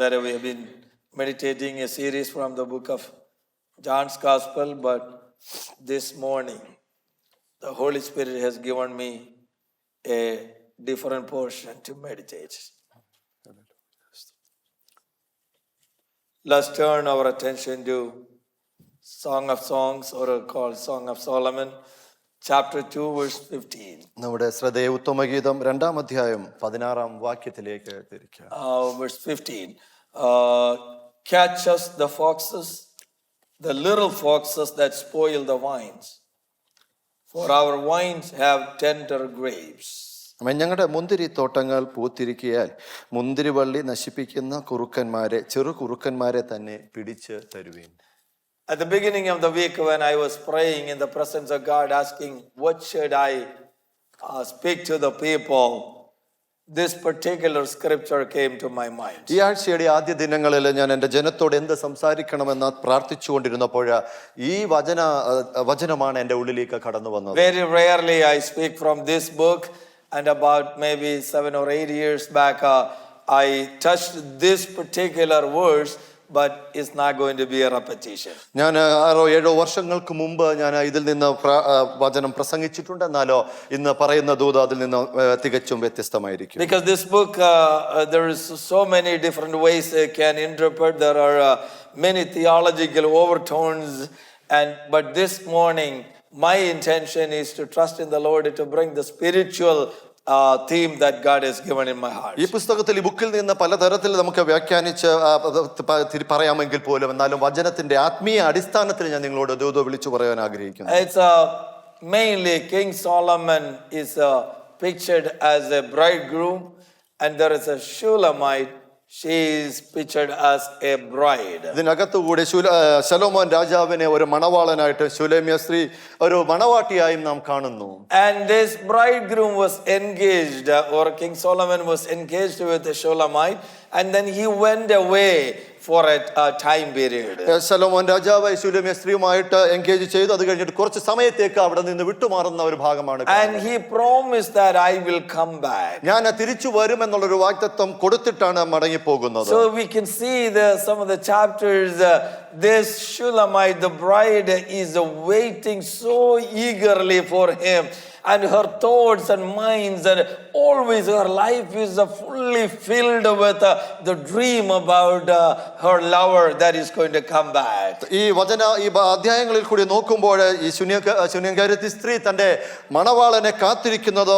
that we have been meditating a series from the book of John's Gospel, but this morning the Holy Spirit has given me a different portion to meditate. Let's turn our attention to Song of Songs, or called Song of Solomon, chapter 2, verse 15. നമ്മുടെ ശ്രദ്ധേയ ഉത്തമഗീതം 2-ാം അധ്യായം 16-ാം വാക്യത്തിലേക്ക് തിരിക്കുക. Verse 15. Catch us the foxes, the little foxes that spoil the vines, for our vines have tender grapes. ഞങ്ങളുടെ മുന്തിരി തോട്ടങ്ങൾ പൂത്തിരിക്കിയാൽ മുന്തിരിവള്ളി നശിപ്പിക്കുന്ന കുറുക്കന്മാരെ, ചെറു കുറുക്കന്മാരെ തന്നെ പിടിച്ച് തരുവീൻ. At the beginning of the week, when I was praying in the presence of God, asking what should I speak to the people, this particular scripture came to my mind. ഈ ആഴ്ചയുടെ ആദ്യ ദിനങ്ങളിൽ ഞാൻ എൻ്റെ ജനത്തോട് എന്ത് സംസാരിക്കണമെന്ന് പ്രാർത്ഥിച്ചുകൊണ്ടിരുന്നപ്പോൾ ഈ വചനമാണ് എൻ്റെ ഉള്ളിലേക്ക് കടന്നു വന്നത്. Very rarely I speak from this book, and about maybe 7 or 8 years back I touched this particular verse, but it's not going to be a repetition. ഞാൻ 6-7 വർഷങ്ങൾക്ക് മുമ്പ് ഞാൻ ഇതിൽ നിന്ന് വചനം പ്രസംഗിച്ചിട്ടുണ്ട്. എന്നാലോ ഇന്ന് പറയുന്ന ദൂത് അതിൽ നിന്ന് തികച്ചും വ്യത്യസ്തമായിരിക്കും. Because this book, there is so many different ways it can interpret. There are many theological overtones, but this morning my intention is to trust in the Lord to bring the spiritual theme that God has given in my heart. ഈ പുസ്തകത്തിൽ ഈ ബുക്കിൽ നിന്ന് പലതരത്തിൽ നമുക്ക് വ്യാഖ്യാനിച്ച് പറയാമെങ്കിൽ പോലും എന്നാലും വചനത്തിന്റെ ആത്മീയ അടിസ്ഥാനത്തിൽ ഞാൻ നിങ്ങളോട് ദൂത് വിളിച്ചു പറയാൻ ആഗ്രഹിക്കുന്നു. It's mainly King Solomon is pictured as a bridegroom, and there is a Shulamite. She is pictured as a bride. ഇതിനകത്തുകൂടി ശലോമോൻ രാജാവിനെ ഒരു മണവാളനായിട്ട് ശൂലേമ്യ സ്ത്രീ ഒരു മണവാട്ടിയായും നാം കാണുന്നു. And this bridegroom was engaged, or King Solomon was engaged with the Shulamite, and then he went away for a time period. ശലോമോൻ രാജാവ് ശൂലേമ്യ സ്ത്രീയുമായിട്ട് engage ചെയ്തു. അത് കഴിഞ്ഞിട്ട് കുറച്ച് സമയത്തേക്ക് അവിടെ നിന്ന് വിട്ടുമാറുന്ന ഒരു ഭാഗമാണ്. And he promised that I will come back. ഞാൻ തിരിച്ചു വരും എന്നുള്ളൊരു വാഗ്ദത്തം കൊടുത്തിട്ടാണ് മടങ്ങി പോകുന്നത്. So we can see some of the chapters, this Shulamite, the bride, is waiting so eagerly for him, and her thoughts and minds, and always her life is fully filled with the dream about her lover that is going to come back. ഈ അധ്യായങ്ങളിൽ കൂടി നോക്കുമ്പോൾ ഈ ശൂന്യകാരത്തി സ്ത്രീ തന്റെ മണവാളനെ കാത്തിരിക്കുന്നത്,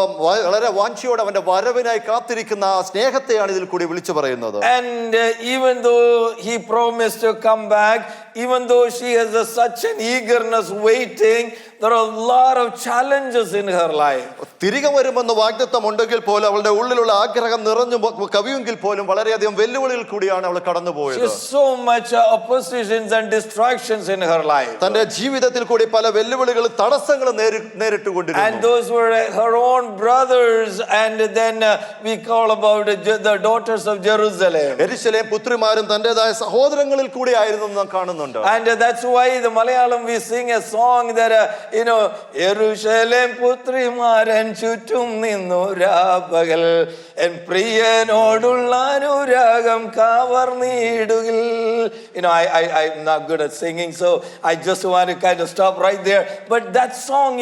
വളരെ വാഞ്ചയോടെ അവന്റെ വരവിനായി കാത്തിരിക്കുന്ന ആ സ്നേഹത്തെയാണ് ഇതിൽ കൂടി വിളിച്ചു പറയുന്നത്. And even though he promised to come back, even though she has such an eagerness waiting, there are a lot of challenges in her life. തിരികെ വരുമെന്ന് വാഗ്ദത്തം ഉണ്ടെങ്കിൽ പോലും അവളുടെ ഉള്ളിലുള്ള ആഗ്രഹം നിറഞ്ഞു കവിയെങ്കിൽ പോലും വളരെയധികം വെല്ലുവിളികൾ കൂടിയാണ് അവൾ കടന്നുപോയത്. She has so much oppositions and distractions in her life. തന്റെ ജീവിതത്തിൽ കൂടി പല വെല്ലുവിളികളും തടസ്സങ്ങളും നേരിട്ടുകൊണ്ടിരുന്നു. And those were her own brothers, and then we call about the daughters of Jerusalem. യെരൂശലേം പുത്രിമാരും തന്റേതായ സഹോദരങ്ങളിൽ കൂടി ആയിരുന്നു നാം കാണുന്നുണ്ട്. And that's why the Malayalam we sing a song that യെരൂശലേം പുത്രിമാരൻ ചുറ്റും നിന്നു രാപകൽ എൻ പ്രിയനോടുള്ള അനുരാഗം കവർന്നിടുകിൽ. I'm not good at singing, so I just want to kind of stop right there, but that song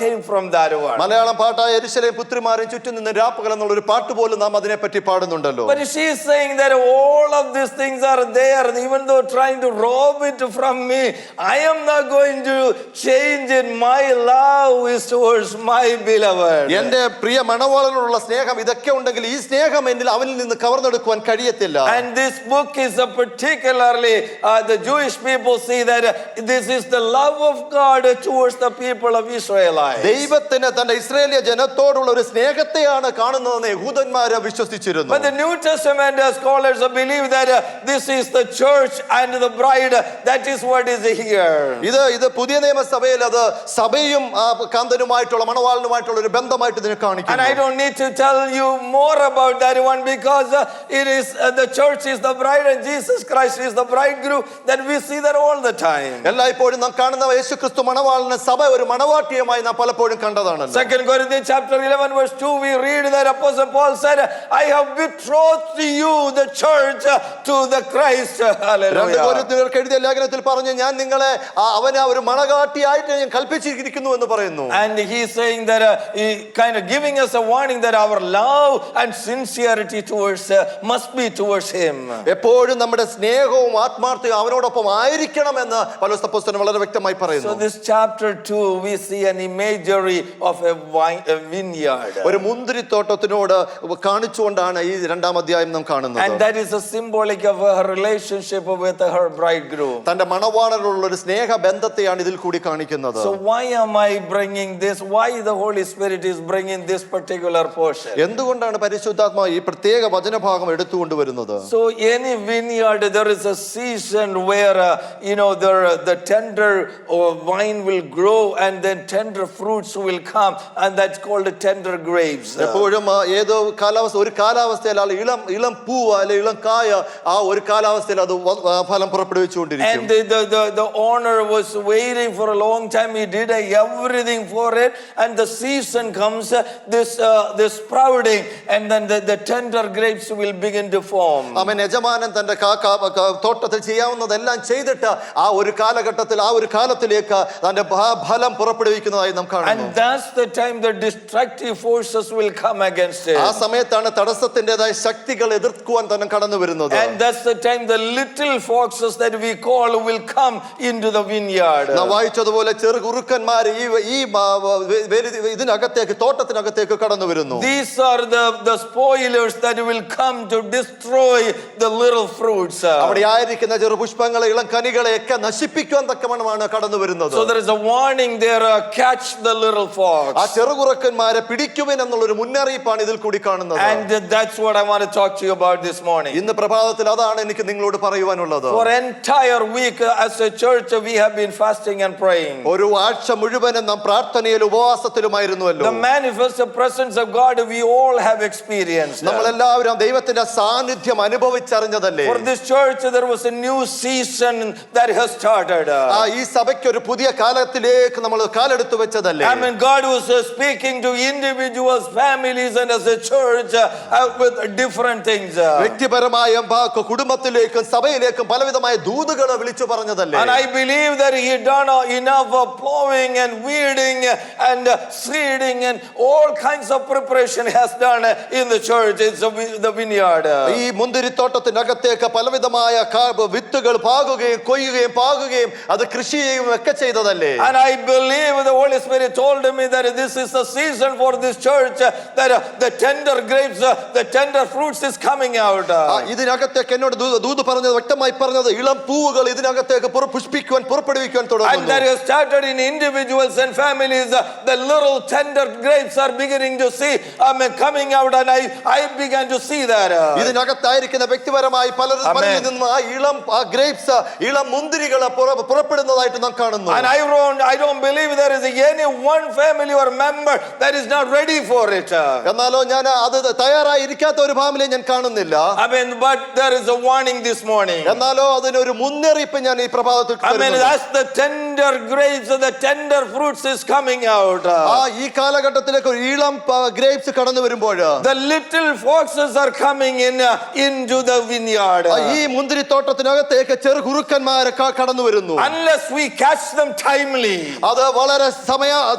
came from that one. Malayalam പാട്ടായ യെരൂശലേം പുത്രിമാരൻ ചുറ്റും നിന്ന് രാപ്പകൽ എന്നുള്ള ഒരു പാട്ട് പോലും നാം അതിനെ പറ്റി പാടുന്നുണ്ടല്ലോ. But she is saying that all of these things are there, even though trying to rob it from me, I am not going to change it. My love is towards my beloved. എന്റെ പ്രിയ മണവാളനോടുള്ള സ്നേഹം ഇതൊക്കെ ഉണ്ടെങ്കിൽ ഈ സ്നേഹം എന്നിൽ അവനിൽ നിന്ന് കവർന്നെടുക്കുവാൻ കഴിയത്തില്ല. And this book is particularly the Jewish people see that this is the love of God towards the people of Israel. ദൈവത്തിന് തന്റെ ഇസ്രായേലിയ ജനത്തോടുള്ള ഒരു സ്നേഹത്തെയാണ് കാണുന്നതെന്ന് യഹൂദന്മാർ വിശ്വസിച്ചിരുന്നു. But the New Testament scholars believe that this is the church and the bride. That is what is here. ഇത് പുതിയ നിയമസഭയിൽ അത് സഭയും കാന്തനുമായിട്ടുള്ള മണവാളനുമായിട്ടുള്ള ഒരു ബന്ധമായിട്ട് ഇതിനെ കാണിക്കുന്നു. And I don't need to tell you more about that one because it is the church is the bride and Jesus Christ is the bridegroom. That we see that all the time. എല്ലായ്പ്പോഴും നാം കാണുന്ന യേശുക്രിസ്തു മണവാളനെ സഭ ഒരു മണവാട്ടിയുമായി നാം പലപ്പോഴും കണ്ടതാണ്. 2 Corinthians chapter 11 verse 2 we read that Apostle Paul said, I have betrothed to you the church to the Christ. Hallelujah. കൊരിന്ത്യർക്ക് എഴുതിയ ലേഖനത്തിൽ പറഞ്ഞു, ഞാൻ നിങ്ങളെ അവനെ ഒരു മണവാട്ടിയായിട്ട് ഞാൻ കൽപ്പിച്ചിരിക്കുന്നു എന്ന് പറയുന്നു. And he is saying that he kind of giving us a warning that our love and sincerity towards must be towards him. എപ്പോഴും നമ്മുടെ സ്നേഹവും ആത്മാർത്ഥതയും അവനോടൊപ്പം ആയിരിക്കണമെന്ന് പൗലോസ് അപ്പോസ്തലൻ വളരെ വ്യക്തമായി പറയുന്നു. So this chapter 2 we see an imagery of a vineyard. ഒരു മുന്തിരിത്തോട്ടത്തിനോട് കാണിച്ചുകൊണ്ടാണ് ഈ രണ്ടാം അധ്യായം നാം കാണുന്നത്. And that is a symbolic of her relationship with her bridegroom. തന്റെ മണവാളനോടുള്ള ഒരു സ്നേഹ ബന്ധത്തെയാണ് ഇതിൽ കൂടി കാണിക്കുന്നത്. So why am I bringing this? Why the Holy Spirit is bringing this particular portion? എന്തുകൊണ്ടാണ് പരിശുദ്ധാത്മാവ് ഈ പ്രത്യേക വചനഭാഗം എടുത്തുകൊണ്ടുവരുന്നത്? So any vineyard there is a season where the tender vine will grow and then tender fruits will come and that's called tender grapes. എപ്പോഴും ഏതോ ഒരു കാലാവസ്ഥയിൽ ഇളം പൂവ് അല്ലെ ഇളം കായ ആ ഒരു കാലാവസ്ഥയിൽ അത് ഫലം പുറപ്പെടുവിച്ചുകൊണ്ടിരിക്കും. And the owner was waiting for a long time. He did everything for it and the season comes, this sprouting and then the tender grapes will begin to form. അവൻ യജമാനൻ തന്റെ തോട്ടത്തിൽ ചെയ്യാവുന്നതെല്ലാം ചെയ്തിട്ട് ആ ഒരു കാലഘട്ടത്തിൽ ആ ഒരു കാലത്തിലേക്ക് തന്റെ ഫലം പുറപ്പെടുവിക്കുന്നതായി നാം കാണുന്നു. And that's the time the destructive forces will come against it. ആ സമയത്താണ് തടസ്സത്തിന്റേതായ ശക്തികൾ എതിർക്കുവാൻ തന്നെ കടന്നു വരുന്നത്. And that's the time the little foxes that we call will come into the vineyard. നാം വായിച്ചതുപോലെ ചെറു കുറുക്കന്മാർ ഈ ഇതിനകത്തേക്ക് തോട്ടത്തിനകത്തേക്ക് കടന്നു വരുന്നു. These are the spoilers that will come to destroy the little fruits. അവിടെ ആയിരിക്കുന്ന ചെറു പുഷ്പങ്ങളെ ഇളം കനികളെ ഒക്കെ നശിപ്പിക്കാൻ തക്കവണ്ണമാണ് കടന്നു വരുന്നത്. So there is a warning there, catch the little fox. ആ ചെറുകുറക്കന്മാരെ പിടിക്കുവിൻ എന്നുള്ള ഒരു മുന്നറിയിപ്പാണ് ഇതിൽ കൂടി കാണുന്നത്. And that's what I want to talk to you about this morning. ഇന്ന് പ്രഭാതത്തിൽ അതാണ് എനിക്ക് നിങ്ങളോട് പറയുവാനുള്ളത്. For entire week as a church we have been fasting and praying. ഒരു ആഴ്ച മുഴുവനും നാം പ്രാർത്ഥനയിലും ഉപവാസത്തിലുമായിരുന്നുവല്ലോ. The manifest presence of God we all have experienced. നമ്മളെല്ലാവരും ദൈവത്തിന്റെ സാന്നിധ്യം അനുഭവിച്ചറിഞ്ഞതല്ലേ. For this church there was a new season that has started. ഈ സഭയ്ക്ക് ഒരു പുതിയ കാലത്തിലേക്ക് നമ്മൾ കാലെടുത്തു വെച്ചതല്ലേ. I mean God was speaking to individuals, families and as a church with different things. വ്യക്തിപരമായും കുടുംബത്തിലേക്കും സഭയിലേക്കും പലവിധമായ ദൂതുകളെ വിളിച്ചു പറഞ്ഞതല്ലേ. And I believe that he done enough of plowing and weeding and seeding and all kinds of preparation has done in the church. It's the vineyard. ഈ മുന്തിരിത്തോട്ടത്തിനകത്തേക്ക് പലവിധമായ വിത്തുകൾ പാകുകയും കൊയ്യുകയും പാകുകയും അത് കൃഷി ചെയ്യുകയും ഒക്കെ ചെയ്തതല്ലേ. And I believe the Holy Spirit told me that this is the season for this church that the tender grapes, the tender fruits is coming out. ഇതിനകത്തേക്ക് എന്നോട് ദൂത് പറഞ്ഞത് വ്യക്തമായി പറഞ്ഞത് ഇളം പൂവുകൾ ഇതിനകത്തേക്ക് പുഷ്പിക്കുവാൻ പുറപ്പെടുവിക്കുവാൻ തുടങ്ങുന്നു. And that has started in individuals and families. The little tender grapes are beginning to see coming out and I began to see that. ഇതിനകത്തായിരിക്കുന്ന വ്യക്തിപരമായി പലരിൽ നിന്ന് ആ ഇളം grapes ഇളം മുന്തിരികൾ പുറപ്പെടുന്നതായിട്ട് നാം കാണുന്നു. And I don't believe there is any one family or member that is not ready for it. എന്നാലോ ഞാൻ അത് തയ്യാറായി ഇരിക്കാത്ത ഒരു ഫാമിലിയെ ഞാൻ കാണുന്നില്ല. I mean but there is a warning this morning. എന്നാലോ അതിനൊരു മുന്നറിയിപ്പ് ഞാൻ ഈ പ്രഭാതത്തിൽ I mean as the tender grapes the tender fruits is coming out. ഈ കാലഘട്ടത്തിലേക്ക് ഒരു ഇളം grapes കടന്നു വരുമ്പോൾ the little foxes are coming into the vineyard. ഈ മുന്തിരിത്തോട്ടത്തിനകത്തേക്ക് ചെറു കുറുക്കന്മാർ കടന്നു വരുന്നു. Unless we catch them timely. അത് വളരെ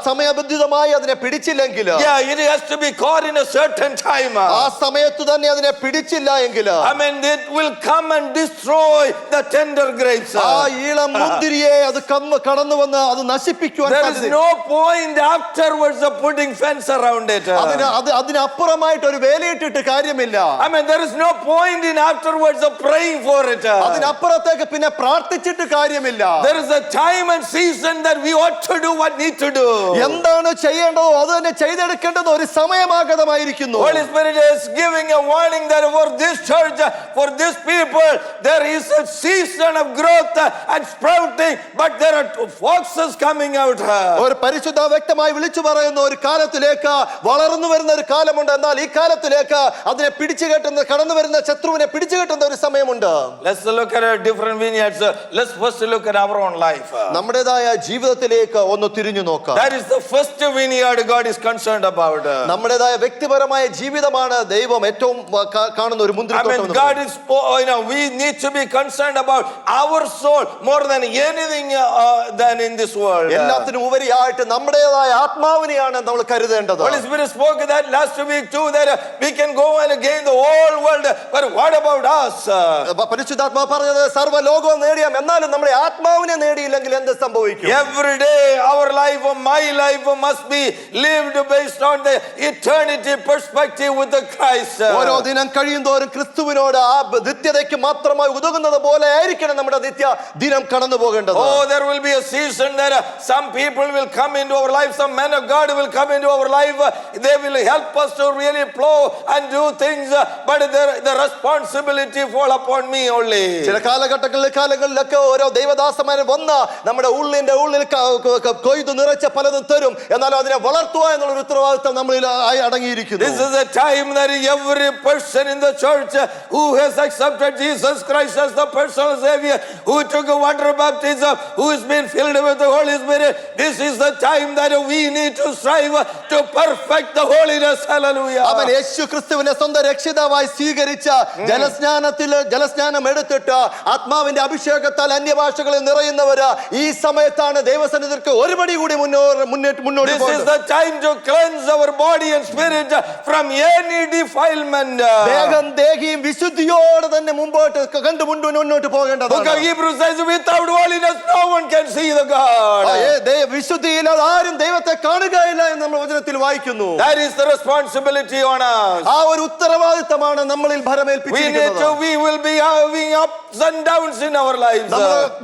സമയബന്ധിതമായി അതിനെ പിടിച്ചില്ലെങ്കിൽ it has to be caught in a certain time. ആ സമയത്ത് തന്നെ അതിനെ പിടിച്ചില്ല എങ്കിൽ I mean it will come and destroy the tender grapes. ആ ഇളം മുന്തിരിയെ അത് കടന്നു വന്ന് അത് നശിപ്പിക്കുവാൻ there is no point afterwards of putting fence around it. അതിനപ്പുറമായിട്ട് ഒരു വേലയിട്ടിട്ട് കാര്യമില്ല. I mean there is no point in afterwards of praying for it. അതിനപ്പുറത്തേക്ക് പിന്നെ പ്രാർത്ഥിച്ചിട്ട് കാര്യമില്ല. there is a time and season that we ought to do what need to do. എന്താണ് ചെയ്യേണ്ടതോ അത് തന്നെ ചെയ്തെടുക്കേണ്ടത് ഒരു സമയമാഗതമായിരിക്കുന്നു. Holy Spirit is giving a warning that for this church, for this people, there is a season of growth and sprouting, but there are foxes coming out. ഒരു പരിശുദ്ധ വ്യക്തമായി വിളിച്ചു പറയുന്ന ഒരു കാലത്തിലേക്ക് വളർന്നു വരുന്ന ഒരു കാലമുണ്ട്. എന്നാൽ എന്നാൽ ഈ കാലത്തിലേക്ക് അതിനെ പിടിച്ചു കെട്ടുന്ന കടന്നു വരുന്ന ശത്രുവിനെ പിടിച്ചു കെട്ടുന്ന ഒരു സമയമുണ്ട്. Let's look at different vineyards. Let's first look at our own life. നമ്മുടേതായ ജീവിതത്തിലേക്ക് ഒന്ന് തിരിഞ്ഞു നോക്കാം. That is the first vineyard God is concerned about. നമ്മുടേതായ വ്യക്തിപരമായ ജീവിതമാണ് ദൈവം ഏറ്റവും കാണുന്ന ഒരു മുന്തിരിത്തോട്ടം. God is, we need to be concerned about our soul more than anything than in this world. എല്ലാത്തിനും ഉപരിയായിട്ട് നമ്മുടേതായ ആത്മാവിനെയാണ് നമ്മൾ കരുതേണ്ടത്. Holy Spirit spoke that last week too, that we can go and gain the whole world, but what about us? പരിശുദ്ധാത്മാവ് പറഞ്ഞത് സർവ്വ ലോകവും നേടിയാം, എന്നാലും നമ്മുടെ ആത്മാവിനെ നേടിയില്ലെങ്കിൽ എന്ത് സംഭവിക്കും? Every day our life, my life must be lived based on the eternity perspective with the Christ. ഓരോ ദിനം കഴിയുന്തോറും ക്രിസ്തുവിനോട് ആ നിത്യതയ്ക്ക് മാത്രമായി ഉതകുന്നത് പോലെ ആയിരിക്കണം നമ്മുടെ നിത്യ ദിനം കടന്നു പോകേണ്ടത്. Oh, there will be a season that some people will come into our life, some men of God will come into our life. They will help us to really plow and do things, but the responsibility fall upon me only. ചില കാലങ്ങളിലൊക്കെ ഓരോ ദൈവദാസന്മാർ വന്ന് നമ്മുടെ ഉള്ളിൽ കൊയ്തു നിറച്ച പലതും തരും, എന്നാലും അതിനെ വളർത്തുക എന്നുള്ള ഉത്തരവാദിത്തം നമ്മളിൽ അടങ്ങിയിരിക്കുന്നു. This is a time that every person in the church who has accepted Jesus Christ as the personal Savior, who took a water baptism, who has been filled with the Holy Spirit, this is the time that we need to strive to perfect the holiness. Hallelujah. അവൻ യേശു ക്രിസ്തുവിനെ സ്വന്തം രക്ഷിതാവായി സ്വീകരിച്ച ജലസ്നാനം എടുത്തിട്ട് ആത്മാവിന്റെ അഭിഷേകത്താൽ അന്യഭാഷകളിൽ നിറയുന്നവര് ഈ സമയത്താണ് ദൈവസന്നിധിക്ക് ഒരുപടി കൂടി മുന്നോട്ട് This is the time to cleanse our body and spirit from any defilement. ദേഹിയും വിശുദ്ധിയോടെ തന്നെ മുന്നോട്ട് പോകേണ്ടതാണ്. Book of Hebrews says, without holiness no one can see the God. വിശുദ്ധിയില്ലാതെ ആരും ദൈവത്തെ കാണുകയില്ല എന്ന് നമ്മൾ വചനത്തിൽ വായിക്കുന്നു. That is the responsibility on us. ആ ഒരു ഉത്തരവാദിത്തമാണ് നമ്മളിൽ ഭരമേൽപ്പിച്ചിരിക്കുന്നത്. We will be having ups and downs in our lives.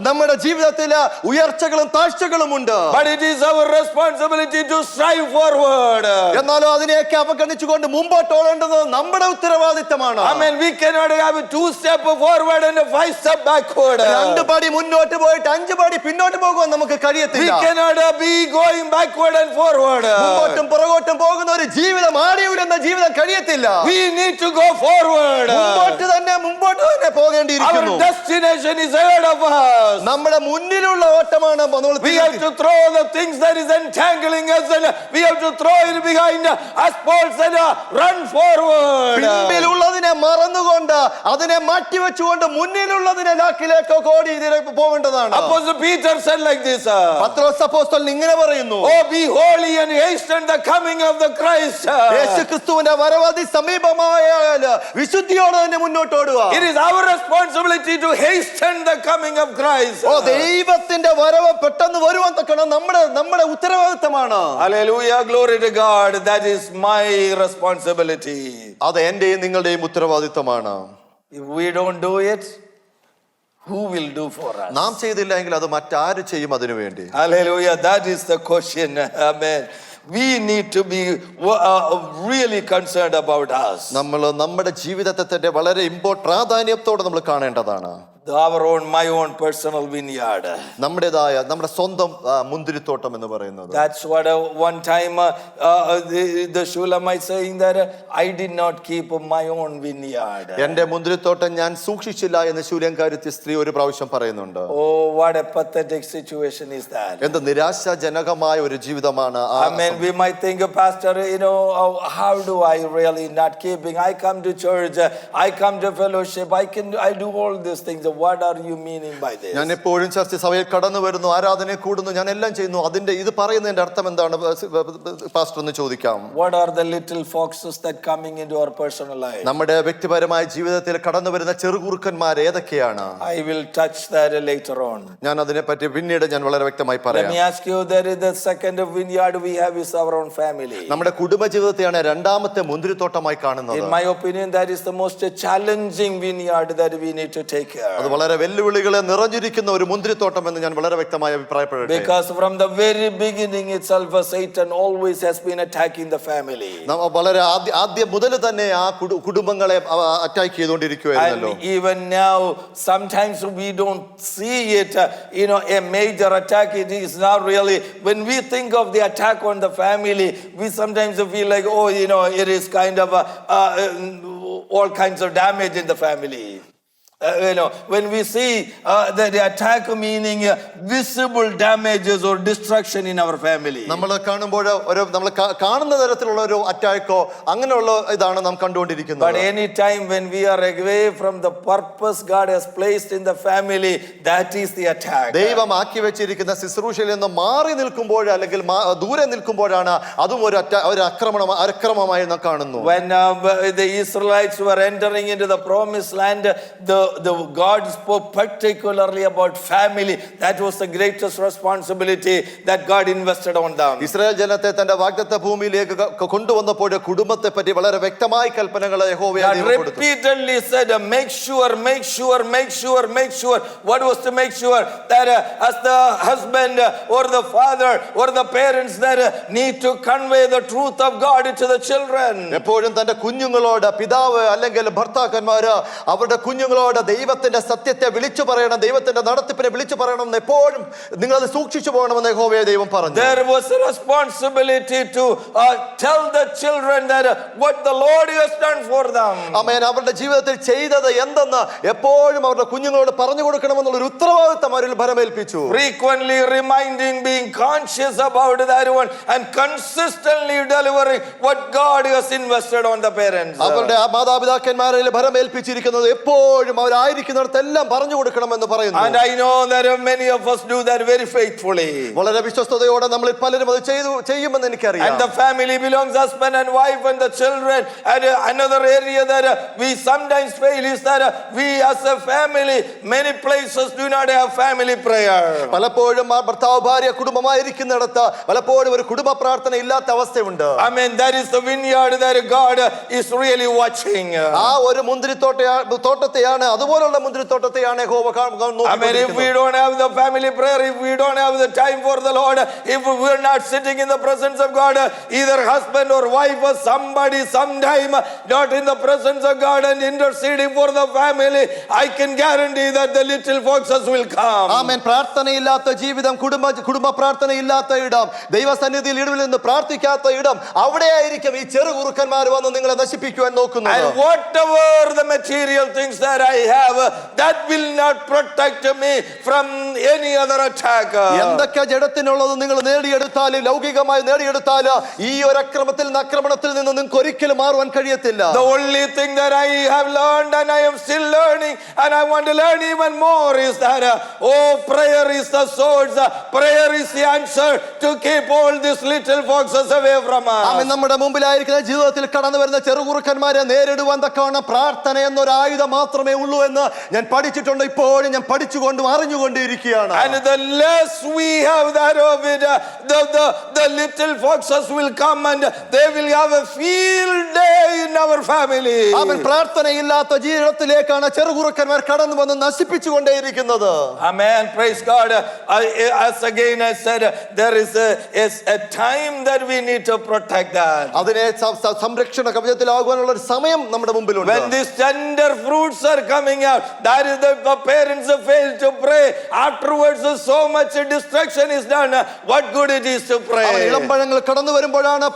നമ്മുടെ ജീവിതത്തിൽ ഉയർച്ചകളും താഴ്ചകളും ഉണ്ട്. But it is our responsibility to strive forward. എന്നാലും അതിനെയൊക്കെ അവഗണിച്ചുകൊണ്ട് മുമ്പോട്ട് ഓടേണ്ടത് നമ്മുടെ ഉത്തരവാദിത്തമാണ്. Amen. We cannot have a 2 step forward and a 5 step backward. 2 പടി മുന്നോട്ട് പോയിട്ട് 5 പടി പിന്നോട്ട് പോകാൻ നമുക്ക് കഴിയത്തില്ല. We cannot be going backward and forward. മുമ്പോട്ടും പുറകോട്ടും പോകുന്ന ഒരു ജീവിതം, ആടിയുലെന്ന ജീവിതം കഴിയത്തില്ല. We need to go forward. മുമ്പോട്ട് തന്നെ പോകേണ്ടിയിരിക്കുന്നു. Our destination is ahead of us. നമ്മുടെ മുന്നിലുള്ള ഓട്ടമാണ് നമ്മൾ. We have to throw the things that is entangling us, and we have to throw it behind us, Paul said, run forward. പിന്നിലുള്ളതിനെ മറന്നുകൊണ്ട് അതിനെ മാറ്റിവെച്ചുകൊണ്ട് മുന്നിലുള്ളതിനെ ലാക്കിലേക്ക് ഓടി പോകേണ്ടതാണ്. Apostle Peter said like this, പത്രോസ് അപ്പോസ്തലൻ ഇങ്ങനെ പറയുന്നു, oh, be holy and hasten the coming of the Christ. യേശുക്രിസ്തുവിന്റെ വരവ് സമീപമായാൽ വിശുദ്ധിയോടെ തന്നെ മുന്നോട്ട് ഓടുക. It is our responsibility to hasten the coming of Christ. ദൈവത്തിന്റെ വരവ് പെട്ടെന്ന് വരുവാൻ തക്കണം നമ്മുടെ ഉത്തരവാദിത്തമാണ്. Hallelujah, glory to God. That is my responsibility. അത് എന്റെയും നിങ്ങളുടെയും ഉത്തരവാദിത്തമാണ്. If we don't do it, who will do for us? നാം ചെയ്തില്ല എങ്കിൽ അത് മറ്റാര് ചെയ്യും അതിനു വേണ്ടി? Hallelujah, that is the question. Amen. We need to be really concerned about us. നമ്മൾ നമ്മുടെ ജീവിതത്തെ തന്നെ വളരെ പ്രാധാന്യത്തോടെ നമ്മൾ കാണേണ്ടതാണ്. My own personal vineyard. നമ്മുടെ സ്വന്തം മുന്തിരിത്തോട്ടം എന്ന് പറയുന്നത്. That's what one time the Shulamite saying that I did not keep my own vineyard. എൻ്റെ മുന്തിരിത്തോട്ടം ഞാൻ സൂക്ഷിച്ചില്ല എന്ന് ശൂലേംകാരത്തി സ്ത്രീ ഒരു പ്രാവശ്യം പറയുന്നുണ്ട്. Oh, what a pathetic situation is that. എന്ത് നിരാശാജനകമായ ഒരു ജീവിതമാണ്. Amen. We might think, Pastor, how do I really not keeping? I come to church, I come to fellowship, I do all these things. What are you meaning by this? ഞാൻ എപ്പോഴും ചർച്ച സഭയിൽ കടന്നു വരുന്നു, ആരാധന കൂടുന്നു, ഞാൻ എല്ലാം ചെയ്യുന്നു. ഇത് പറയുന്നതിന്റെ അർത്ഥം എന്താണ് പാസ്റ്റർ എന്ന് ചോദിക്കാം. What are the little foxes that coming into our personal life? നമ്മുടെ വ്യക്തിപരമായ ജീവിതത്തിൽ കടന്നു വരുന്ന ചെറുകുറുക്കന്മാർ ഏതൊക്കെയാണ്? I will touch that later on. ഞാൻ അതിനെപ്പറ്റി പിന്നീട് ഞാൻ വളരെ വ്യക്തമായി പറയാം. Let me ask you, that is the second vineyard we have is our own family. നമ്മുടെ കുടുംബ ജീവിതത്തെയാണ് രണ്ടാമത്തെ മുന്തിരിത്തോട്ടമായി കാണുന്നത്. In my opinion, that is the most challenging vineyard that we need to take care. അത് വളരെ വെല്ലുവിളികളെ നിറഞ്ഞിരിക്കുന്ന ഒരു മുന്തിരിത്തോട്ടം എന്ന് ഞാൻ വളരെ വ്യക്തമായി അഭിപ്രായപ്പെടട്ടെ. Because from the very beginning itself, Satan always has been attacking the family. വളരെ ആദ്യം മുതൽ തന്നെ ആ കുടുംബങ്ങളെ attack ചെയ്തുകൊണ്ടിരിക്കുകയായിരുന്നല്ലോ. And even now, sometimes we don't see it, a major attack. It is not really. When we think of the attack on the family, we sometimes feel like, it is kind of all kinds of damage in the family. When we see the attack meaning visible damages or destruction in our family. നമ്മൾ കാണുമ്പോൾ നമ്മൾ കാണുന്ന തരത്തിലുള്ള ഒരു അറ്റാക്കോ അങ്ങനെയുള്ള ഇതാണ് നാം കണ്ടുകൊണ്ടിരിക്കുന്നത്. But any time when we are away from the purpose God has placed in the family, that is the attack. ദൈവം ആക്കി വെച്ചിരിക്കുന്ന ശുശ്രൂഷയിൽ നിന്ന് മാറി നിൽക്കുമ്പോൾ അല്ലെങ്കിൽ ദൂരെ നിൽക്കുമ്പോഴാണ് അതും ഒരു അക്രമമായി നാം കാണുന്നു. When the Israelites were entering into the promised land, the God spoke particularly about family. That was the greatest responsibility that God invested on them. Israel ജനത്തെ തന്റെ വാഗ്ദത്ത ഭൂമിയിലേക്ക് കൊണ്ടുവന്നപ്പോൾ കുടുംബത്തെ പറ്റി വളരെ വ്യക്തമായ കൽപ്പനകൾ യഹോവ കൊടുത്തു. Repeatedly said, make sure. What was to make sure? That as the husband or the father or the parents that need to convey the truth of God to the children. എപ്പോഴും തന്റെ കുഞ്ഞുങ്ങളോട് പിതാവ് അല്ലെങ്കിൽ ഭർത്താക്കന്മാര് അവരുടെ കുഞ്ഞുങ്ങളോട് ദൈവത്തിന്റെ സത്യത്തെ വിളിച്ചു പറയണം, ദൈവത്തിന്റെ നടത്തിപ്പിനെ വിളിച്ചു പറയണം എന്ന് എപ്പോഴും നിങ്ങൾ അത് സൂക്ഷിച്ചു പോകണമെന്ന് യഹോവയെ ദൈവം പറഞ്ഞു. There was a responsibility to tell the children that what the Lord has done for them. ആമേൻ. അവരുടെ ജീവിതത്തിൽ ചെയ്തത് എന്തെന്ന് എപ്പോഴും അവരുടെ കുഞ്ഞുങ്ങളോട് പറഞ്ഞു കൊടുക്കണമെന്നുള്ള ഒരു ഉത്തരവാദിത്തം അവരിൽ ഭരമേൽപ്പിച്ചു. Frequently reminding, being conscious about that one and consistently delivering what God has invested on the parents. അവരുടെ മാതാപിതാക്കന്മാരിൽ ഭരമേൽപ്പിച്ചിരിക്കുന്നത് എപ്പോഴും അവരായിരിക്കുന്നിടത്തെല്ലാം പറഞ്ഞു കൊടുക്കണമെന്ന് പറയുന്നു. And I know that many of us do that very faithfully. വളരെ വിശ്വസ്തയോടെ നമ്മൾ പലരും അത് ചെയ്യുമെന്ന് എനിക്കറിയാം. And the family belongs husband and wife and the children. And another area that we sometimes fail is that we as a family, many places do not have family prayer. പലപ്പോഴും ഭർത്താവ് ഭാര്യ കുടുംബമായിരിക്കുന്നിടത്ത് പലപ്പോഴും ഒരു കുടുംബ പ്രാർത്ഥന ഇല്ലാത്ത അവസ്ഥയുണ്ട്. I mean, that is the vineyard that God is really watching. ആ ഒരു മുന്തിരിത്തോട്ടത്തെയാണ് അതുപോലുള്ള മുന്തിരിത്തോട്ടത്തെയാണ് യഹോവ നോക്കിക്കൊണ്ടിരിക്കുന്നത്. I mean, if we don't have the family prayer, if we don't have the time for the Lord, if we're not sitting in the presence of God, either husband or wife or somebody sometime not in the presence of God and interceding for the family, I can guarantee that the little foxes will come. ആമേൻ. പ്രാർത്ഥനയില്ലാത്ത ജീവിതം, കുടുംബ പ്രാർത്ഥനയില്ലാത്ത ഇടം, ദൈവസന്നിധിയിൽ ഇടവിൽ നിന്ന് പ്രാർത്ഥിക്കാത്ത ഇടം, അവിടെയായിരിക്കും ഈ ചെറുകുറുക്കന്മാർ വന്ന് നിങ്ങളെ നശിപ്പിക്കുവാൻ നോക്കുന്നത്. And whatever the material things that I have, that will not protect me from any other attack. എന്തൊക്കെ ജഡത്തിനുള്ളത് നിങ്ങൾ നേടിയെടുത്താലും ലൗകികമായി നേടിയെടുത്താലും ഈ ഒരു ആക്രമണത്തിൽ നിന്ന് നിങ്ങൾക്ക് ഒരിക്കലും മാറുവാൻ കഴിയത്തില്ല. The only thing that I have learned and I am still learning and I want to learn even more is that prayer is the source. Prayer is the answer to keep all these little foxes away from us. ആമേൻ. നമ്മുടെ മുമ്പിലായിരിക്കുന്ന ജീവിതത്തിൽ കടന്നു വരുന്ന ചെറുകുറുക്കന്മാരെ നേരിടുവാൻ തക്കവണ്ണം പ്രാർത്ഥന എന്നൊരു ആയുധം മാത്രമേ ഉള്ളൂ എന്ന് ഞാൻ പഠിച്ചിട്ടുണ്ട്. ഇപ്പോഴും ഞാൻ പഠിച്ചുകൊണ്ടും അറിഞ്ഞുകൊണ്ടിരിക്കുകയാണ്. And the less we have that of it, the little foxes will come and they will have a field day in our family. ആമേൻ. പ്രാർത്ഥനയില്ലാത്ത ജീവിതത്തിലേക്കാണ് ചെറുകുറുക്കന്മാർ കടന്നു വന്ന് നശിപ്പിച്ചുകൊണ്ടേയിരിക്കുന്നത്. Amen. Praise God. As again I said, there is a time that we need to protect that. അതിനെ സംരക്ഷണ കവചത്തിലാകുവാനുള്ള ഒരു സമയം നമ്മുടെ മുമ്പിലുണ്ട്. When these tender fruits are coming out, that is the parents fail to pray. Afterwards so much destruction is done. What good it is to pray. ഇളമ്പഴങ്ങൾ കടന്നു വരുമ്പോഴാണ്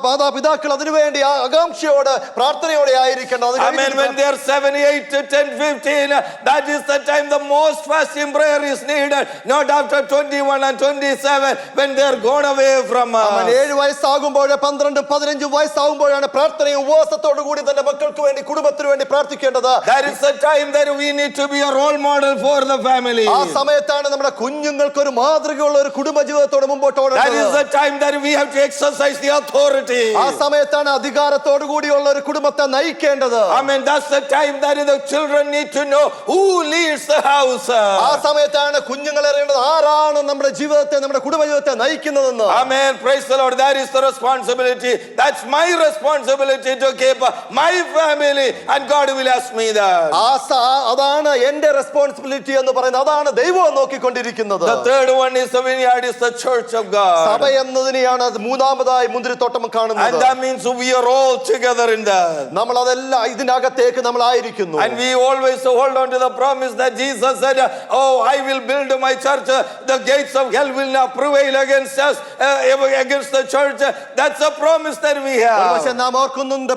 മാതാപിതാക്കൾ അതിനുവേണ്ടി ആകാംക്ഷയോടെ പ്രാർത്ഥനയോടെ ആയിരിക്കേണ്ടത്. Amen. When they are 7, 8, 10, 15, that is the time the most fasting prayer is needed. Not after 21 and 27 when they are gone away from us. 7 വയസ്സാകുമ്പോൾ 12, 15 വയസ്സാകുമ്പോഴാണ് പ്രാർത്ഥനയും ഉപവാസത്തോടു കൂടി തന്റെ മക്കൾക്ക് വേണ്ടി കുടുംബത്തിന് വേണ്ടി പ്രാർത്ഥിക്കേണ്ടത്. That is the time that we need to be a role model for the family. ആ സമയത്താണ് നമ്മുടെ കുഞ്ഞുങ്ങൾക്ക് ഒരു മാതൃകയുള്ള ഒരു കുടുംബ ജീവിതത്തോടെ മുമ്പോട്ട് ഓടേണ്ടത്. That is the time time that we have to exercise the authority. ആ സമയത്താണ് അധികാരത്തോടു കൂടിയുള്ള ഒരു കുടുംബത്തെ നയിക്കേണ്ടത്. Amen. That's the time that the children need to know who leads the house. ആ സമയത്താണ് കുഞ്ഞുങ്ങൾ അറിയേണ്ടത് ആരാണ് നമ്മുടെ ജീവിതത്തെ, നമ്മുടെ കുടുംബ ജീവിതത്തെ നയിക്കുന്നതെന്ന്. Amen. Praise the Lord. That is the responsibility. That's my responsibility to keep my family, and God will ask me that. അതാണ് എന്റെ റെസ്പോൺസിബിലിറ്റി എന്ന് പറയുന്നത്. അതാണ് ദൈവം നോക്കിക്കൊണ്ടിരിക്കുന്നത്. The third one is the vineyard, is the church of God. സഭ എന്നതിനെയാണ് മൂന്നാമതായി മുന്തിരിത്തോട്ടം കാണുന്നത്. And that means we are all together in that. നമ്മൾ അതെല്ലാം ഇതിനകത്തേക്ക് നമ്മൾ ആയിരിക്കുന്നു. And we always hold on to the promise that Jesus said, oh, I will build my church. The gates of hell will not prevail against us, against the church. That's a promise that we have. പക്ഷേ നാം ഓർക്കുന്നുണ്ട്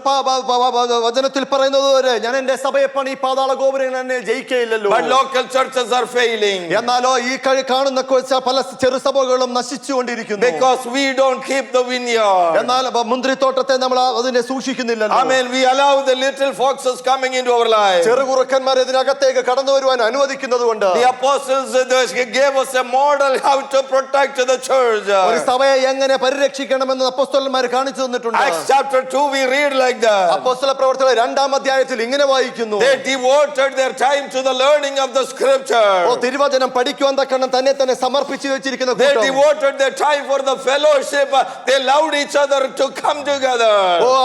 വചനത്തിൽ പറയുന്നത് ഞാൻ എന്റെ സഭയെ പണി പാതാള ഗോപുരങ്ങൾ എന്നെ ജയിക്കുകയില്ലല്ലോ. But local churches are failing. എന്നാലോ ഈ കാണുന്ന പല ചെറുസഭകളും നശിച്ചുകൊണ്ടിരിക്കുന്നു. Because we don't keep the vineyard. എന്നാൽ മുന്തിരിത്തോട്ടത്തെ നമ്മൾ അതിനെ സൂക്ഷിക്കുന്നില്ലല്ലോ. Amen. We allow the little foxes coming into our life. ചെറുകുറുക്കന്മാർ ഇതിനകത്തേക്ക് കടന്നു വരുവാൻ അനുവദിക്കുന്നത് കൊണ്ട് The apostles gave us a model how to protect the church. ഒരു സഭയെ എങ്ങനെ പരിരക്ഷിക്കണമെന്ന് അപ്പോസ്തലന്മാർ കാണിച്ചു തന്നിട്ടുണ്ട്. Acts chapter 2 we read like that. അപ്പോസ്തല പ്രവർത്തനങ്ങൾ 2-ാം അധ്യായത്തിൽ ഇങ്ങനെ വായിക്കുന്നു. They devoted their time to the learning of the scripture. തിരുവചനം പഠിക്കുവാൻ തക്കവണ്ണം തന്നെ സമർപ്പിച്ചു വെച്ചിരിക്കുന്ന They devoted their time for the fellowship. They loved each other to come together.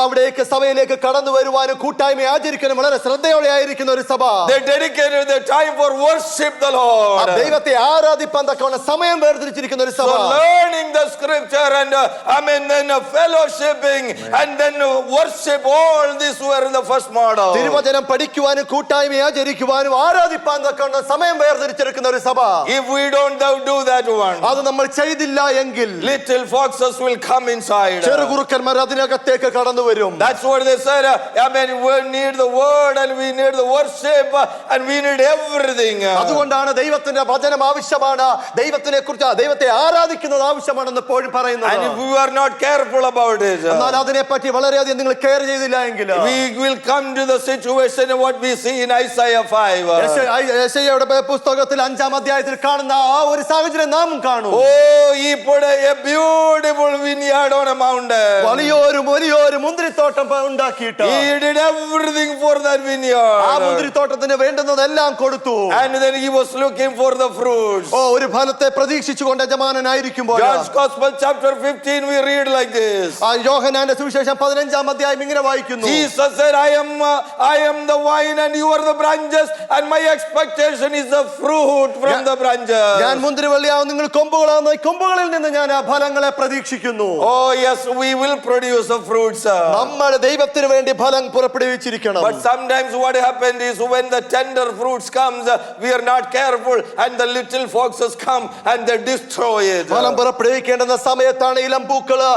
അവിടേക്ക് സഭയിലേക്ക് കടന്നു വരുവാനും കൂട്ടായ്മ ആചരിക്കാനും വളരെ ശ്രദ്ധയോടെ ആയിരിക്കുന്ന ഒരു സഭ. They dedicated their time for worship the Lord. ദൈവത്തെ ആരാധിപ്പാൻ തക്കവണ്ണം സമയം വേർതിരിച്ചിരിക്കുന്ന ഒരു സഭ. So learning the scripture and then fellowshipping and then worship, all this were the first model. തിരുവചനം പഠിക്കുവാനും കൂട്ടായ്മ ആചരിക്കുവാനും ആരാധിപ്പാൻ തക്കവണ്ണം സമയം വേർതിരിച്ചിരിക്കുന്ന ഒരു സഭ. If we don't do that one, അത് നമ്മൾ ചെയ്തില്ല എങ്കിൽ little foxes will come inside. ചെറുകുറുക്കന്മാർ അതിനകത്തേക്ക് കടന്നു വരും. That's what they said. Amen. We need the word and we need the worship and we need everything. അതുകൊണ്ടാണ് ദൈവത്തിന്റെ വചനം ആവശ്യമാണ്, ദൈവത്തെ ആരാധിക്കുന്നത് ആവശ്യമാണെന്ന് എപ്പോഴും പറയുന്നത്. And if we are not careful about it, എന്നാൽ അതിനെപ്പറ്റി വളരെയധികം നിങ്ങൾ കെയർ ചെയ്തില്ല എങ്കിൽ we will come to the situation of what we see in Isaiah 5. യെശയ്യായുടെ പുസ്തകത്തിൽ 5-ാം അധ്യായത്തിൽ കാണുന്ന ആ ഒരു സാഹചര്യം നാം കാണും. Oh, he put a beautiful vineyard on a mountain. വലിയൊരു മുന്തിരിത്തോട്ടം ഉണ്ടാക്കിയിട്ട് He did everything for that vineyard. ആ മുന്തിരിത്തോട്ടത്തിന് വേണ്ടുന്നതെല്ലാം കൊടുത്തു. And then he was looking for the fruits. ഒരു ഫലത്തെ പ്രതീക്ഷിച്ചുകൊണ്ട് യജമാനനായിരിക്കുമ്പോൾ John's Gospel chapter 15 we read like this. യോഹന്നാന്റെ സുവിശേഷം 15-ാം അധ്യായം ഇങ്ങനെ വായിക്കുന്നു. Jesus said, I am the vine and you are the branches, and my expectation is the fruit from the branches. ഞാൻ മുന്തിരിവള്ളിയാവും, നിങ്ങൾ കൊമ്പുകളാവുന്നു, കൊമ്പുകളിൽ നിന്ന് ഞാൻ ആ ഫലങ്ങളെ പ്രതീക്ഷിക്കുന്നു. Oh yes, we will produce the fruits. നമ്മൾ ദൈവത്തിന് വേണ്ടി ഫലം പുറപ്പെടുവിച്ചിരിക്കണം. But sometimes what happens is when the tender fruits comes, we are not careful and the little foxes come and they destroy it. ഫലം പുറപ്പെടുവിക്കേണ്ടുന്ന സമയത്താണ് ഇളം പൂക്കള്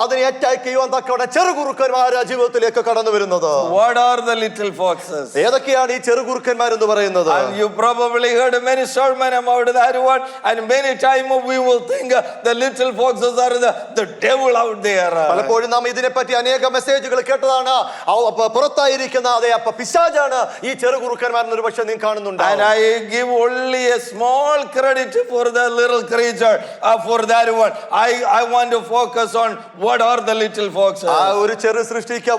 അതിനെ അറ്റാക്ക് ചെയ്യുവാൻ തക്കവണ്ണം ചെറുകുറുക്കന്മാർ ജീവിതത്തിലേക്ക് കടന്നു വരുന്നത്. What are the little foxes? ഏതൊക്കെയാണ് ഈ ചെറുകുറുക്കന്മാർ എന്ന് പറയുന്നത്? And you probably heard many sermons about that one, and many times we will think the little foxes are the devil out there. പലപ്പോഴും നാം ഇതിനെപ്പറ്റി അനേക മെസ്സേജുകൾ കേട്ടതാണ്. പുറത്തായിരിക്കുന്ന അതെ പിശാചാണ് ഈ ചെറുകുറുക്കന്മാർ എന്ന് ഒരുപക്ഷെ നീ കാണുന്നുണ്ട്. And I give only a small credit for the little creature, for that one. I want to focus on what are the little foxes. ആ ഒരു ചെറു സൃഷ്ടിക്ക്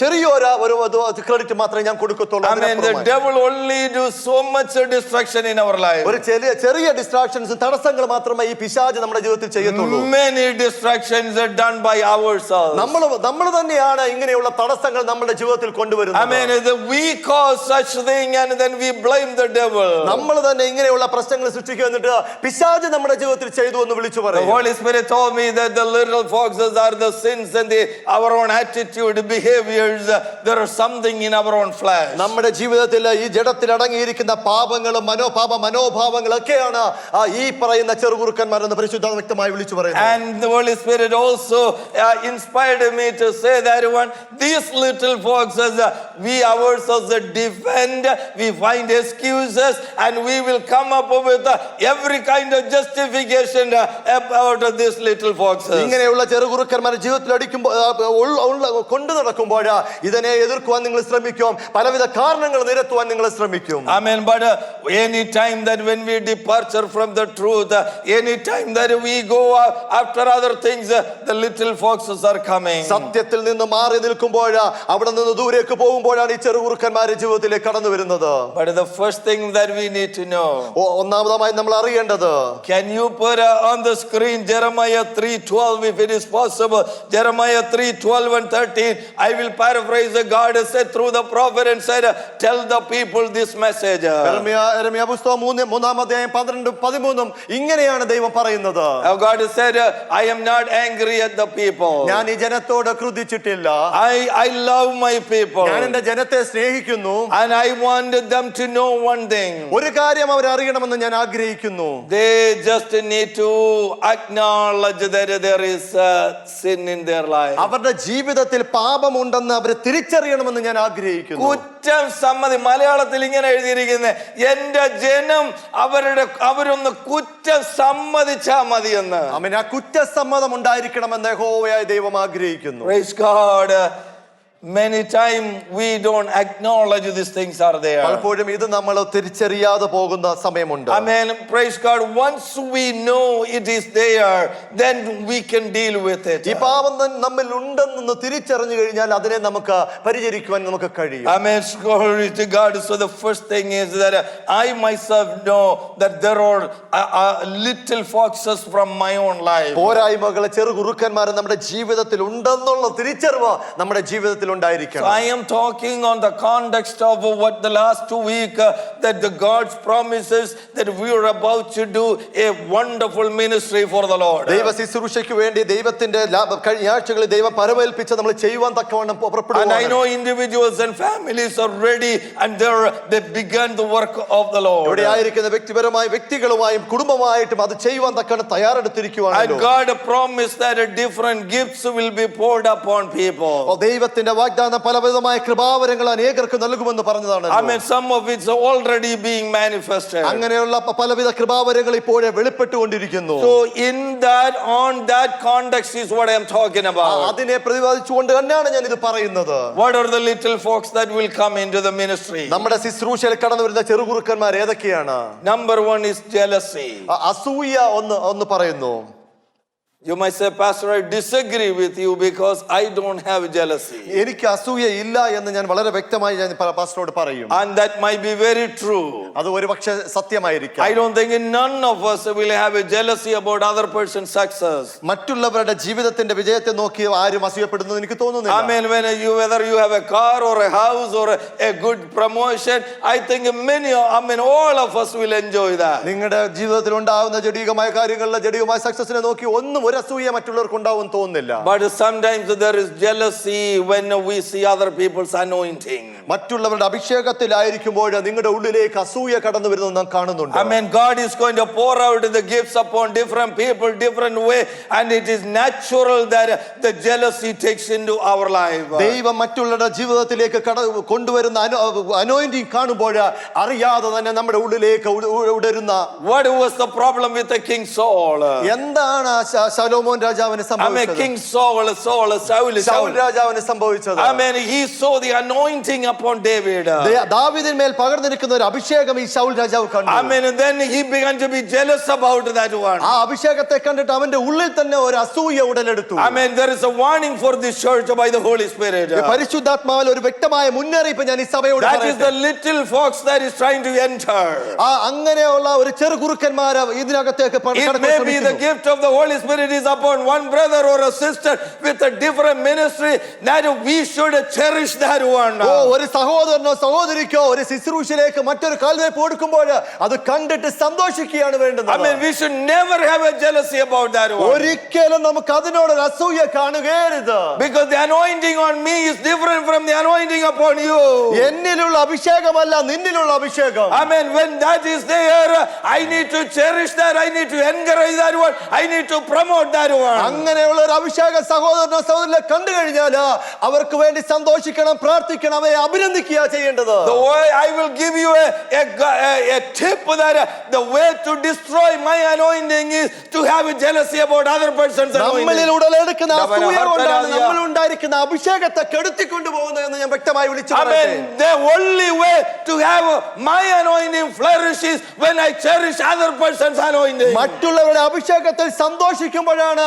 ചെറിയൊരു ക്രെഡിറ്റ് മാത്രമേ ഞാൻ കൊടുക്കത്തുള്ളൂ. I mean, the devil only do so much destruction in our life. ഒരു ചെറിയ distractions തടസ്സങ്ങൾ മാത്രമേ ഈ പിശാച് നമ്മുടെ ജീവിതത്തിൽ ചെയ്യത്തുള്ളൂ. Many distractions are done by ourselves. നമ്മൾ തന്നെയാണ് ഇങ്ങനെയുള്ള തടസ്സങ്ങൾ നമ്മുടെ ജീവിതത്തിൽ കൊണ്ടുവരുന്നത്. I mean, we cause such thing and then we blame the devil. നമ്മൾ തന്നെ ഇങ്ങനെയുള്ള പ്രശ്നങ്ങൾ സൃഷ്ടിക്കുക, എന്നിട്ട് പിശാച് നമ്മുടെ ജീവിതത്തിൽ ചെയ്തു എന്ന് വിളിച്ചു പറയും. The Holy Spirit told me that the little foxes are the sins and our own attitude, behaviors. There is something in our own flesh. നമ്മുടെ ജീവിതത്തിൽ ഈ ജഡത്തിൽ അടങ്ങിയിരിക്കുന്ന പാപങ്ങളും മനോഭാവങ്ങളൊക്കെയാണ് ഈ പറയുന്ന ചെറുകുറുക്കന്മാരെന്ന് പരിശുദ്ധ വ്യക്തമായി വിളിച്ചു പറയുന്നത്. And the Holy Spirit also inspired me to say that one, these little foxes, we ourselves defend, we find excuses, and we will come up with every kind of justification about these little foxes. ഇങ്ങനെയുള്ള ചെറുകുറുക്കന്മാരെ ജീവിതത്തിൽ അടിക്കുമ്പോൾ കൊണ്ടു നടക്കുമ്പോൾ ഇതിനെ എതിർക്കുവാൻ നിങ്ങൾ ശ്രമിക്കും, പലവിധ കാരണങ്ങൾ നിരത്തുവാൻ നിങ്ങൾ ശ്രമിക്കും. Amen. But any time that when we departure from the truth, any time that we go after other things, the little foxes are coming. സത്യത്തിൽ നിന്ന് മാറി നിൽക്കുമ്പോൾ, അവിടെ നിന്ന് ദൂരേക്ക് പോകുമ്പോഴാണ് ഈ ചെറുകുറുക്കന്മാരെ ജീവിതത്തിലേക്ക് കടന്നു വരുന്നത്. But the first thing that we need to know, ഒന്നാമതായി നമ്മൾ അറിയേണ്ടത്, can you put on the screen Jeremiah 3:12 if it is possible? Jeremiah 3:12 and 13. I will paraphrase. God has said through the prophet and said, tell the people this message. യെരമ്യാ പുസ്തകം 3:12-13 ഇങ്ങനെയാണ് ദൈവം പറയുന്നത്. God has said, I am not angry at the people. ഞാൻ ഈ ജനത്തോട് ക്രുദ്ധിച്ചിട്ടില്ല. I love my people. ഞാൻ എൻ്റെ ജനത്തെ സ്നേഹിക്കുന്നു. And I wanted them to know one thing. ഒരു കാര്യം അവർ അറിയണമെന്ന് ഞാൻ ആഗ്രഹിക്കുന്നു. They just need to acknowledge that there is sin in their life. അവരുടെ ജീവിതത്തിൽ പാപമുണ്ടെന്ന് അവർ തിരിച്ചറിയണമെന്ന് ഞാൻ ആഗ്രഹിക്കുന്നു. കുറ്റം സമ്മതി. മലയാളത്തിൽ ഇങ്ങനെ എഴുതിയിരിക്കുന്നത്, എന്റെ ജനം അവരൊന്ന് കുറ്റം സമ്മതിച്ചാ മതിയെന്ന്. ആമേൻ. ആ കുറ്റസമ്മതം ഉണ്ടായിരിക്കണമെന്ന് യഹോവയായ ദൈവം ആഗ്രഹിക്കുന്നു. Praise God. Many times we don't acknowledge these things are there. പലപ്പോഴും ഇത് നമ്മൾ തിരിച്ചറിയാതെ പോകുന്ന സമയമുണ്ട്. Amen. Praise God. Once we know it is there, then we can deal with it. ഈ പാപം നമ്മിൽ ഉണ്ടെന്ന് തിരിച്ചറിഞ്ഞു കഴിഞ്ഞാൽ അതിനെ നമുക്ക് പരിചരിക്കുവാൻ നമുക്ക് കഴിയും. Amen. Glory to God. So the first thing is that I myself know that there are little foxes from my own life. പോരായ്മകളെ ചെറുകുറുക്കന്മാർ നമ്മുടെ ജീവിതത്തിൽ ഉണ്ടെന്നുള്ള തിരിച്ചറിവ് നമ്മുടെ ജീവിതത്തിൽ So ഉണ്ടായിരിക്കണം. I am talking on the context of what the last 2 weeks that the God's promises that we are about to do a wonderful ministry for the Lord. ദൈവ ശുശ്രൂഷയ്ക്ക് വേണ്ടി ദൈവത്തിന്റെ കഴിഞ്ഞ ആഴ്ചകളിൽ ദൈവം പരമേൽപ്പിച്ച് നമ്മൾ ചെയ്യുവാൻ തക്കവണ്ണം And I പുറപ്പെടുകയാണ്. know individuals and families are ready and they began the work of the Lord. ഇവിടെ ആയിരിക്കുന്ന വ്യക്തിപരമായ വ്യക്തികളുമായും കുടുംബമായിട്ടും അത് ചെയ്യുവാൻ തക്കവണ്ണം തയ്യാറെടുത്തിരിക്കുകയാണല്ലോ. And God promised that different gifts will be poured upon people. ദൈവത്തിന്റെ വാഗ്ദാനം പലവിധമായ കൃപാവരങ്ങൾ അനേകർക്ക് നൽകുമെന്ന് പറഞ്ഞതാണ്. I mean, some of it's already being manifested. അങ്ങനെയുള്ള പലവിധ കൃപാവരങ്ങൾ ഇപ്പോഴേ വെളിപ്പെട്ടുകൊണ്ടിരിക്കുന്നു. So on that context is what I am talking about. അതിനെ പ്രതിപാദിച്ചുകൊണ്ട് തന്നെയാണ് ഞാൻ ഇത് പറയുന്നത്. What are the little folks that will come into the ministry? നമ്മുടെ ശുശ്രൂഷയിൽ കടന്നു വരുന്ന ചെറുകുറുക്കന്മാർ ഏതൊക്കെയാണ്? Number one is jealousy. അസൂയ ഒന്ന് പറയുന്നു. You might say, Pastor, I disagree with you because I don't have jealousy. എനിക്ക് അസൂയ ഇല്ല എന്ന് ഞാൻ വളരെ വ്യക്തമായി ഞാൻ പാസ്റ്ററോട് പറയും. And that might be very true. അത് ഒരുപക്ഷെ സത്യമായിരിക്കാം. I don't think none of us will have a jealousy about other person's success. മറ്റുള്ളവരുടെ ജീവിതത്തിന്റെ വിജയത്തെ നോക്കി ആരും അസൂയപ്പെടുന്നു എനിക്ക് തോന്നുന്നില്ല. I mean, whether you have a car or a house or a good promotion, I think all of us will enjoy that. നിങ്ങളുടെ ജീവിതത്തിൽ ഉണ്ടാവുന്ന ജഡീകമായ കാര്യങ്ങളിലെ ജഡീകമായ സക്സസിനെ നോക്കി ഒന്നും ഒരു അസൂയ മറ്റുള്ളവർക്ക് ഉണ്ടാവും തോന്നുന്നില്ല. But sometimes there is jealousy when we see other people's anointing. മറ്റുള്ളവരുടെ അഭിഷേകത്തിലായിരിക്കുമ്പോൾ നിങ്ങളുടെ ഉള്ളിലേക്ക് അസൂയ കടന്നു വരുന്നത് നാം കാണുന്നുണ്ട്. I mean, God is going to pour out the gifts upon different people, different way, and it is natural that the jealousy takes into our life. ദൈവം മറ്റുള്ളവരുടെ ജീവിതത്തിലേക്ക് കൊണ്ടുവരുന്ന അനോയിന്റിങ് കാണുമ്പോൾ അറിയാതെ തന്നെ നമ്മുടെ ഉള്ളിലേക്ക് ഉടരുന്ന. What was the problem with the King Saul? എന്താണ് ശലോമോൻ രാജാവിന് സംഭവിച്ചത്? King Saul ശൗൽ രാജാവിന് സംഭവിച്ചത്. I mean, he saw the anointing upon David. ദാവീദിന്മേൽ പകർന്നിരിക്കുന്ന ഒരു അഭിഷേകം ഈ ശൗൽ രാജാവ് കണ്ടു. I mean, and then he began to be jealous about that one. ആ അഭിഷേകത്തെ കണ്ടിട്ട് അവന്റെ ഉള്ളിൽ തന്നെ ഒരു അസൂയ ഉടലെടുത്തു. I mean, there is a warning for this church by the Holy Spirit. പരിശുദ്ധാത്മാവിൽ ഒരു വ്യക്തമായ മുന്നറിയിപ്പ് ഞാൻ ഈ സഭയോട് പറയട്ടെ. That is the little fox that is trying to enter. അങ്ങനെയുള്ള ഒരു ചെറുകുറുക്കന്മാർ ഇതിനകത്തേക്ക് It may be the gift of the Holy Spirit is upon one brother or a sister with a different ministry, that we should cherish that one. ഒരു സഹോദരനോ സഹോദരിക്കോ ഒരു ശുശ്രൂഷയിലേക്ക് മറ്റൊരു കാൽവെപ്പ് കൊടുക്കുമ്പോൾ അത് കണ്ടിട്ട് സന്തോഷിക്കുകയാണ് വേണ്ടത്. I mean, we should never have a jealousy about that one. ഒരിക്കലും നമുക്ക് അതിനോട് അസൂയ കാണുകയരുത്. Because the anointing on me is different from the anointing upon you. എന്നിലുള്ള അഭിഷേകമല്ല നിന്നിലുള്ള അഭിഷേകം. I mean, when that is there, I need to cherish that, I need to encourage that one, I need to promote that one. അങ്ങനെയുള്ള ഒരു അഭിഷേക സഹോദരനോ സഹോദരനെ കണ്ടു കഴിഞ്ഞാൽ അവർക്ക് വേണ്ടി സന്തോഷിക്കണം, പ്രാർത്ഥിക്കണം, അവയെ അഭിനന്ദിക്കുക ചെയ്യേണ്ടത്. The way I will give you a tip that the way to destroy my anointing is to have a jealousy about other person's നമ്മളിൽ anointing. ഉടലെടുക്കുന്ന അസൂയ കൊണ്ടാണ് നമ്മൾ ഉണ്ടായിരിക്കുന്ന അഭിഷേകത്തെ കെടുത്തിക്കൊണ്ടു പോകുന്നതെന്ന് ഞാൻ വ്യക്തമായി വിളിച്ചു പറയട്ടെ. Amen. The only way to have my anointing flourish is when I cherish other person's anointing. മറ്റുള്ളവരുടെ അഭിഷേകത്തിൽ സന്തോഷിക്കുമ്പോഴാണ്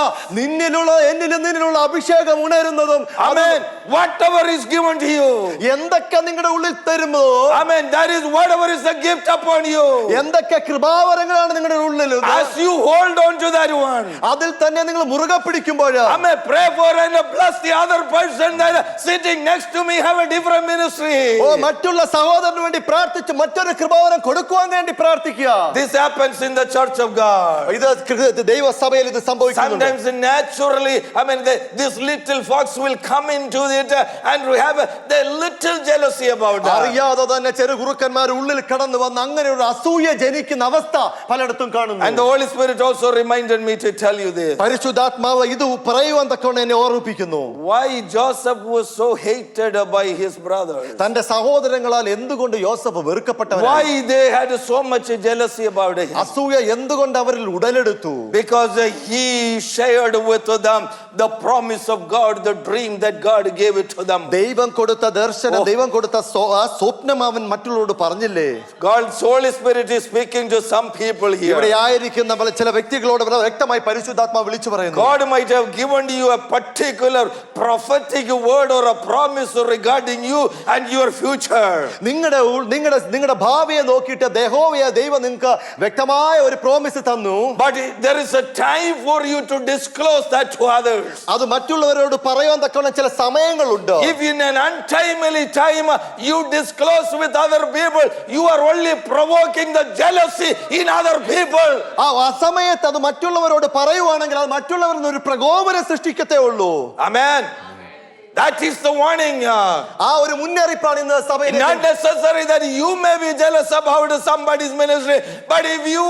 എന്നിലുള്ള അഭിഷേകം ഉണരുന്നതും. Amen. Whatever is given to you, എന്തൊക്കെ നിങ്ങളുടെ ഉള്ളിൽ തരുമോ, amen, that is whatever is the gift upon you. എന്തൊക്കെ കൃപാവരങ്ങളാണ് നിങ്ങളുടെ ഉള്ളിൽ, As you hold on to that one, അതിൽ തന്നെ നിങ്ങൾ മുറുകെ പിടിക്കുമ്പോൾ, amen, pray for and bless the other person that sitting next to me have a different ministry. മറ്റുള്ള സഹോദരന് വേണ്ടി പ്രാർത്ഥിച്ച് മറ്റൊരു കൃപാവരം കൊടുക്കുവാൻ വേണ്ടി പ്രാർത്ഥിക്കുക. This happens in the church of God. ഇത് ദൈവസഭയിൽ ഇത് സംഭവിക്കുന്നുണ്ട്. Sometimes naturally, amen, this little fox will come into it and have the little jealousy about that. അറിയാതെ തന്നെ ചെറു കുറുക്കന്മാർ ഉള്ളിൽ കടന്നു വന്ന് അങ്ങനെ ഒരു അസൂയ ജനിക്കുന്ന അവസ്ഥ പലയിടത്തും കാണുന്നു. And the Holy Spirit also reminded me to tell you this. പരിശുദ്ധാത്മാവ് ഇത് പറയുവാൻ തക്കവണ്ണം എന്നെ ഓർമ്മിപ്പിക്കുന്നു. Why Joseph was so hated by his brothers. തന്റെ സഹോദരങ്ങളാൽ എന്തുകൊണ്ട് യോസഫ് വെറുക്കപ്പെട്ടവനായി? Why they had so much jealousy about him? അസൂയ എന്തുകൊണ്ട് അവരിൽ ഉടലെടുത്തു? Because he shared with them the promise of God, the dream that God gave it to them. ദൈവം കൊടുത്ത ദർശനം, ദൈവം കൊടുത്ത ആ സ്വപ്നം അവൻ മറ്റുള്ളവരോട് പറഞ്ഞില്ലേ? God's Holy Spirit is speaking to some people here. ഇവിടെ ആയിരിക്കുന്ന ചില വ്യക്തികളോട് വ്യക്തമായി പരിശുദ്ധാത്മാവ് വിളിച്ചു പറയുന്നു. God might have given you a particular prophetic word or a promise regarding you and your future. നിങ്ങളുടെ ഭാവിയെ നോക്കിയിട്ട് ദൈവം നിങ്ങൾക്ക് വ്യക്തമായ ഒരു പ്രോമിസ് തന്നു. But there is a time for you to disclose that to others. അത് മറ്റുള്ളവരോട് പറയാൻ തക്കവണ്ണം ചില സമയങ്ങളുണ്ട്. If in an untimely time you disclose with other people, you are only provoking the jealousy in other people. ആ സമയത്ത് അത് മറ്റുള്ളവരോട് പറയുവാണെങ്കിൽ അത് മറ്റുള്ളവരിൽ ഒരു പ്രകോപനം സൃഷ്ടിക്കത്തേ ഉള്ളൂ. Amen. That is the warning. ആ ഒരു മുന്നറിയിപ്പാണ് ഇന്ന് സഭയിൽ. Not necessary that you may be jealous about somebody's ministry, but if you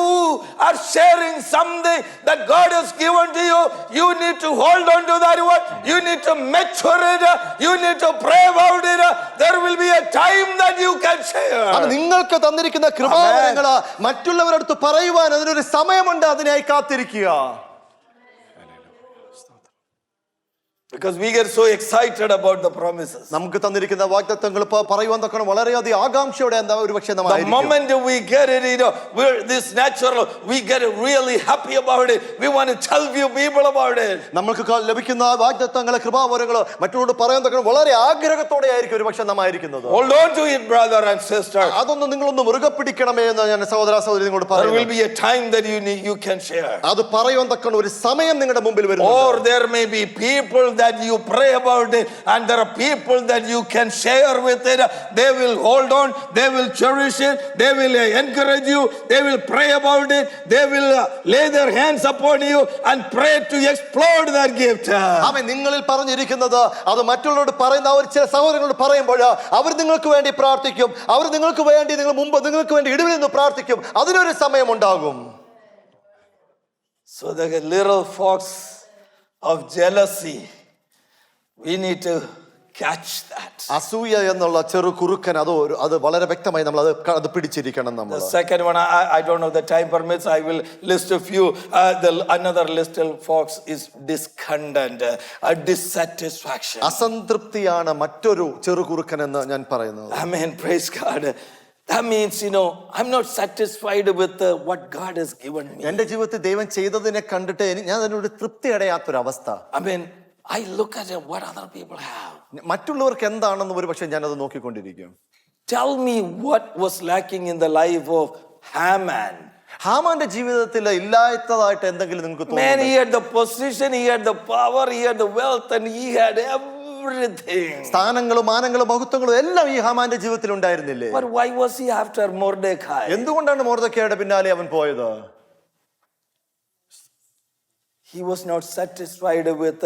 are sharing something that God has given to you, you need to hold on to that one. You need to mature it. You need to pray about it. There will be a time that you can share. നിങ്ങൾക്ക് തന്നിരിക്കുന്ന കൃപാവരങ്ങൾ മറ്റുള്ളവരടുത്ത് പറയുവാൻ അതിനൊരു സമയമുണ്ട്. അതിനായി കാത്തിരിക്കുക. Because we get so excited about the promises. നമുക്ക് തന്നിരിക്കുന്ന വാഗ്ദത്തങ്ങൾ പറയുവാൻ തക്കണം വളരെയധികം ആകാംക്ഷയോടെ ഒരുപക്ഷെ the moment we get it, we're this natural, we get really happy about it. We want to tell few people about it. നമുക്ക് ലഭിക്കുന്ന വാഗ്ദത്തങ്ങൾ കൃപാവരങ്ങൾ മറ്റുള്ളവരോട് പറയാൻ തക്കണം വളരെ ആഗ്രഹത്തോടെ ആയിരിക്കും ഒരുപക്ഷെ നാം ആയിരിക്കുന്നത്. Hold on to it, brother and sister. അതൊന്നും നിങ്ങളൊന്ന് മുറുകെ പിടിക്കണമേ എന്ന് ഞാൻ സഹോദര സഹോദരി നിങ്ങളോട് പറയുന്നു. There will പറയുന്നു. be a time that you can share. അത് പറയുവാൻ തക്കണം ഒരു സമയം നിങ്ങളുടെ മുമ്പിൽ വരുന്നു. Or there may be people that you pray about it, and there are people that you can share with it. They will hold on, they will cherish it, they will encourage you, they will pray about it, they will lay their hands upon you and pray to explode that gift. അവൻ നിങ്ങളിൽ പറഞ്ഞിരിക്കുന്നത് അത് മറ്റുള്ളവരോട് പറയുന്ന അവർ ചില സഹോദരങ്ങളോട് പറയുമ്പോൾ അവർ നിങ്ങൾക്ക് വേണ്ടി പ്രാർത്ഥിക്കും, അവർ നിങ്ങൾക്ക് വേണ്ടി നിങ്ങൾക്ക് വേണ്ടി ഇടവിൽ നിന്ന് പ്രാർത്ഥിക്കും. അതിനൊരു സമയം ഉണ്ടാകും. So the little fox of jealousy, we need to catch that. അസൂയ എന്നുള്ള ചെറു കുറുക്കൻ അത് വളരെ വ്യക്തമായി നമ്മൾ അത് പിടിച്ചിരിക്കണം. നമ്മൾ The second one, I don't know, the time permits, I will list a few. Another little fox is discontent, a dissatisfaction. അസംതൃപ്തിയാണ് മറ്റൊരു ചെറു കുറുക്കൻ എന്ന് ഞാൻ പറയുന്നത്. Amen, praise God. That means, I'm not satisfied with what God has given me. എന്റെ ജീവിതത്തിൽ ദൈവം ചെയ്തതിനെ കണ്ടിട്ട് ഞാൻ അതിനോട് തൃപ്തി അടയാത്തൊരവസ്ഥ. I look at what other people have. മറ്റുള്ളവർക്ക് എന്താണെന്ന് ഒരു പക്ഷേ ഞാനത് നോക്കിക്കൊണ്ടിരിക്കും. Tell me what was lacking in the life of Haman. ഹാമാന്റെ ജീവിതത്തിൽ ഇല്ലാത്തതായിട്ട് എന്തെങ്കിലും നിങ്ങൾക്ക് Man, തോന്നുന്നു? he had the position, he had the power, he had the wealth, and he had everything. സ്ഥാനങ്ങളും മാനങ്ങളും മഹത്വങ്ങളും എല്ലാം ഈ ഹാമാന്റെ ജീവിതത്തിൽ ഉണ്ടായിരുന്നില്ലേ? But why was he after Mordecai? എന്തുകൊണ്ടാണ് മൊർദെഖായിയുടെ പിന്നാലെ അവൻ പോയത്? He was not satisfied with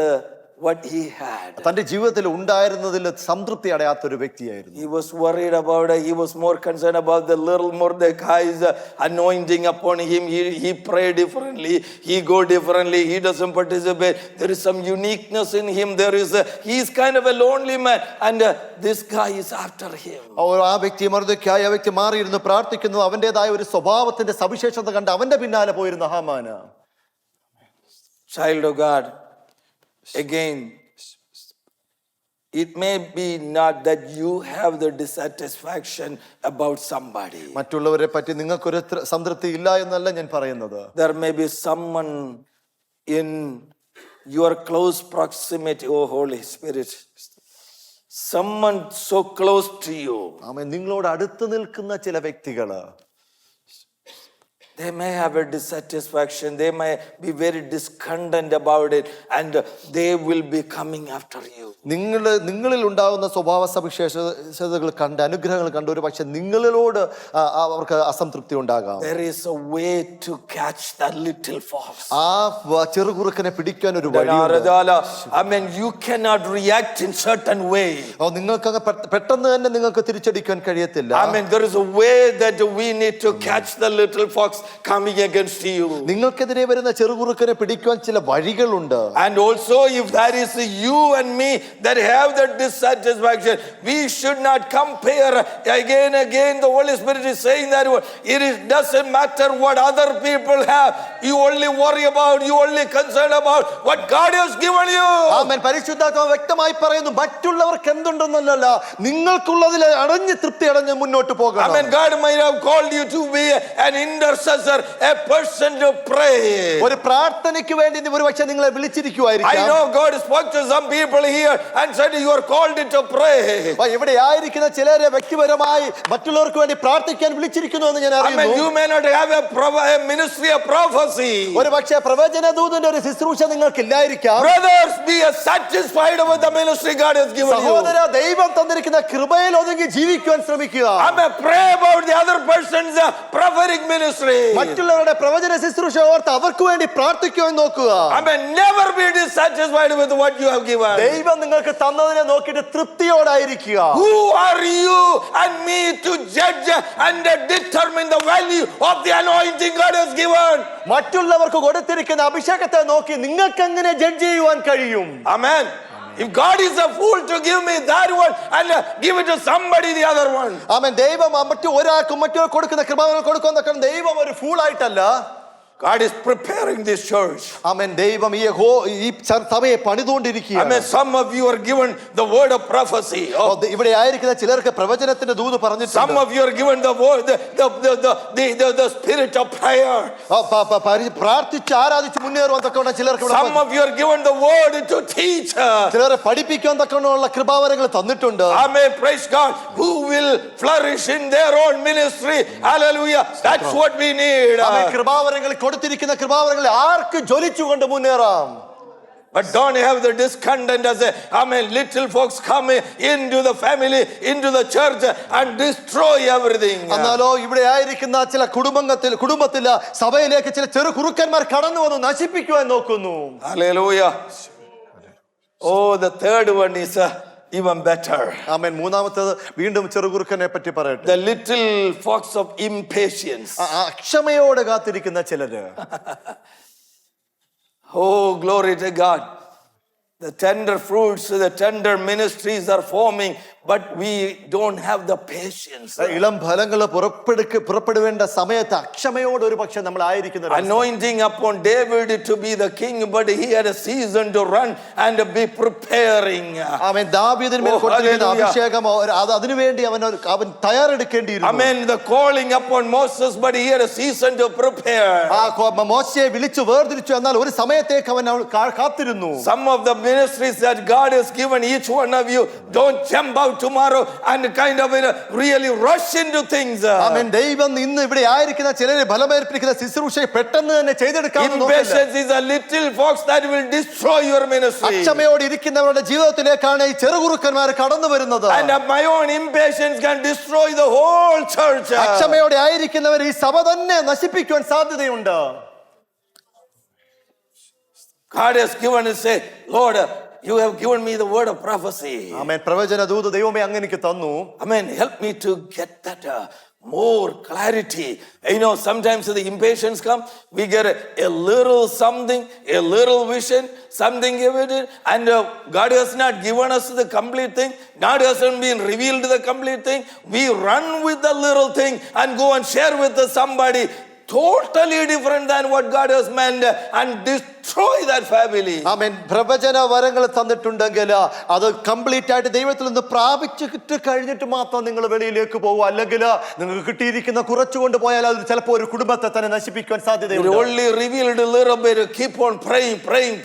what he had. തന്റെ ജീവിതത്തിൽ ഉണ്ടായിരുന്നതിൽ സംതൃപ്തി അടയാത്തൊരു വ്യക്തിയായിരുന്നു. He was worried about he was more concerned about the little Mordecai's anointing upon him. He prayed differently, he go differently, he doesn't participate. There is some uniqueness in him. He is kind of a lonely man, and this guy is after him. ആ വ്യക്തി മൊർദെഖായി ആ വ്യക്തി മാറിയിരുന്നു പ്രാർത്ഥിക്കുന്നു. അവന്റേതായ ഒരു സ്വഭാവത്തിന്റെ സവിശേഷത കണ്ട് അവന്റെ പിന്നാലെ പോയിരുന്ന ഹാമാന്. Child of God, again, it may be not that you have the dissatisfaction about somebody. മറ്റുള്ളവരെ പറ്റി നിങ്ങൾക്കൊരു സംതൃപ്തി ഇല്ല എന്നല്ല ഞാൻ പറയുന്നത്. There may be someone in your close proximity, oh Holy Spirit, someone so close to you. ആമേൻ. നിങ്ങളോട് അടുത്ത് നിൽക്കുന്ന ചില വ്യക്തികള്, they may have a dissatisfaction, they may be very discontent about it, and they will be coming after you. നിങ്ങളിൽ ഉണ്ടാകുന്ന സ്വഭാവ സവിശേഷതകൾ കണ്ട് അനുഗ്രഹങ്ങൾ കണ്ട് ഒരു പക്ഷെ നിങ്ങളിലോട് അവർക്ക് അസംതൃപ്തി ഉണ്ടാകാം. There is a way to catch that little fox. ആ ചെറുകുറുക്കനെ പിടിക്കാൻ ഒരു വഴിയുണ്ട്. I mean, you cannot react in certain way. നിങ്ങൾക്ക് പെട്ടെന്ന് തന്നെ നിങ്ങൾക്ക് തിരിച്ചടിക്കാൻ കഴിയത്തില്ല. I mean, there is a way that we need to catch the little fox coming against you. നിങ്ങൾക്കെതിരെ വരുന്ന ചെറുകുറുക്കനെ പിടിക്കുവാൻ ചില വഴികളുണ്ട്. And also, if that is you and me that have that dissatisfaction, we should not compare again. The Holy Spirit is saying that it doesn't matter what other people have. You only worry about, you only concerned about what God has given you. ആമേൻ. പരിശുദ്ധാത്മാവ് വ്യക്തമായി പറയുന്നു, മറ്റുള്ളവർക്ക് എന്തുണ്ടെന്നല്ല, നിങ്ങൾക്കുള്ളതിൽ അടഞ്ഞ് തൃപ്തി അടഞ്ഞ് മുന്നോട്ട് പോകണം. I mean, God might have called you to be an intercessor, a person to pray. ഒരു പ്രാർത്ഥനയ്ക്ക് വേണ്ടി ഒരുപക്ഷെ നിങ്ങളെ വിളിച്ചിരിക്കുവായിരിക്കാം. I know God spoke to some people here and said you are called to pray. ഇവിടെ ആയിരിക്കുന്ന ചിലരെ വ്യക്തിപരമായി മറ്റുള്ളവർക്ക് വേണ്ടി പ്രാർത്ഥിക്കാൻ വിളിച്ചിരിക്കുന്നു എന്ന് ഞാൻ I അറിയുന്നു. mean, you may not have a ministry of prophecy. ഒരു പക്ഷേ പ്രവചന ദൂതന്റെ ഒരു ശുശ്രൂഷ നിങ്ങൾക്കില്ലായിരിക്കാം. Brothers, be satisfied with the ministry God has given you. സഹോദര, ദൈവം തന്നിരിക്കുന്ന കൃപയിൽ ഒതുങ്ങി ജീവിക്കുവാൻ ശ്രമിക്കുക. I mean, pray about the other person's prophetic ministry. മറ്റുള്ളവരുടെ പ്രവചന ശുശ്രൂഷ ഓർത്ത് അവർക്ക് വേണ്ടി പ്രാർത്ഥിക്കുവാൻ നോക്കുക. I mean, never be dissatisfied with what you have given. ദൈവം നിങ്ങൾക്ക് തന്നതിനെ നോക്കിയിട്ട് തൃപ്തിയോടായിരിക്കുക. Who are you and me to judge and determine the value of the anointing God has given? മറ്റുള്ളവർക്ക് കൊടുത്തിരിക്കുന്ന അഭിഷേകത്തെ നോക്കി നിങ്ങൾക്ക് എങ്ങനെ ജഡ്ജ് ചെയ്യുവാൻ കഴിയും? Amen. If God is a fool to give me that one and give it to somebody the other one. ആമേൻ. ദൈവം ഒരാൾക്കും മറ്റൊരു കൊടുക്കുന്ന കൃപകൾ കൊടുക്കുന്ന ദൈവം ഒരു ഫൂൾ ആയിട്ടല്ല. God is preparing this church. ആമേൻ. ദൈവം ഈ സഭയെ പണിതുകൊണ്ടിരിക്കുകയാണ്. I mean, some of you are given the word of prophecy. ഇവിടെ ആയിരിക്കുന്ന ചിലർക്ക് പ്രവചനത്തിന്റെ ദൂത് പറഞ്ഞിട്ടുണ്ട്. Some of you are given the word, the spirit of prayer. പ്രാർത്ഥിച്ച് ആരാധിച്ച് മുന്നേറുവാൻ തക്കവണ്ണം ചിലർക്ക്. Some of you are given the word to teach. ചിലരെ പഠിപ്പിക്കാൻ തക്കവണ്ണമുള്ള കൃപാവരങ്ങൾ തന്നിട്ടുണ്ട്. Amen. Praise God. Who will flourish in their own ministry. Hallelujah. That's what we need. കൃപാവരങ്ങൾ കൊടുത്തിരിക്കുന്ന കൃപാവരങ്ങളെ ആർക്ക് ജ്വലിച്ചുകൊണ്ട് മുന്നേറാം. But don't have the discontent as little folks come into the family, into the church and destroy everything. എന്നാലോ ഇവിടെ ആയിരിക്കുന്ന ചില കുടുംബത്തിൽ സഭയിലേക്ക് ചില ചെറു കുറുക്കന്മാർ കടന്നു വന്ന് നശിപ്പിക്കുവാൻ നോക്കുന്നു. Hallelujah. Oh, the third one is even better. ആമേൻ. മൂന്നാമത്തേത് വീണ്ടും ചെറുകുറുക്കനെ പറ്റി പറയട്ടെ. The little fox of impatience. അക്ഷമയോടെ കാത്തിരിക്കുന്ന ചിലര്. Oh, glory to God. The tender fruits, the tender ministries are forming, but we don't have the patience. ഇളം ഫലങ്ങൾ പുറപ്പെടുവേണ്ട സമയത്ത് അക്ഷമയോടെ ഒരു പക്ഷെ നമ്മൾ ആയിരിക്കുന്ന. Anointing upon David to be the king, but he had a season to run and be preparing. ആമേൻ. ദാവീദിന് മേൽ കൊടുത്തിരുന്ന അഭിഷേകം അതിനുവേണ്ടി അവൻ തയ്യാറെടുക്കേണ്ടിയിരുന്നു. Amen. The calling upon Moses, but he had a season to prepare. മോശയെ വിളിച്ചു വേർതിരിച്ചു, എന്നാൽ ഒരു സമയത്തേക്ക് അവൻ കാത്തിരുന്നു. Some of the ministries that God has given each one of you, don't jump out tomorrow and kind of really rush into things. ആമേൻ. ദൈവം ഇന്ന് ഇവിടെ ആയിരിക്കുന്ന ചിലരെ ബലമേൽപ്പിക്കുന്ന ശുശ്രൂഷയെ പെട്ടെന്ന് തന്നെ ചെയ്തെടുക്കാൻ. Impatience is a little fox that will destroy your ministry. അക്ഷമയോടെ ഇരിക്കുന്നവരുടെ ജീവിതത്തിലേക്കാണ് ഈ ചെറുകുറുക്കന്മാർ കടന്നു വരുന്നത്. And my own impatience can destroy the whole church. അക്ഷമയോടെ ആയിരിക്കുന്നവർ ഈ സഭ തന്നെ നശിപ്പിക്കുവാൻ സാധ്യതയുണ്ട്. God has given us say, Lord, you have given me the word of prophecy. ആമേൻ. പ്രവചന ദൂത് ദൈവമേ അങ്ങ് എനിക്ക് തന്നു. Amen. Help me to get that more clarity. You know, sometimes the impatience comes, we get a little something, a little vision, something evident, and God has not given us the complete thing. God hasn't been revealed the complete thing. We run with the little thing and go and share with somebody totally different than what God has meant and destroy that family. ആമേൻ. പ്രവചന വരങ്ങൾ തന്നിട്ടുണ്ടെങ്കിൽ അത് complete ആയിട്ട് ദൈവത്തിൽ നിന്ന് പ്രാപിച്ചിട്ട് കഴിഞ്ഞിട്ട് മാത്രം നിങ്ങൾ വെളിയിലേക്ക് പോകുക. അല്ലെങ്കിൽ നിങ്ങൾക്ക് കിട്ടിയിരിക്കുന്ന കുറച്ചുകൊണ്ട് പോയാൽ അത് ചിലപ്പോൾ ഒരു കുടുംബത്തെ തന്നെ നശിപ്പിക്കാൻ സാധ്യതയുണ്ട്. Only revealed a little bit. Keep on praying.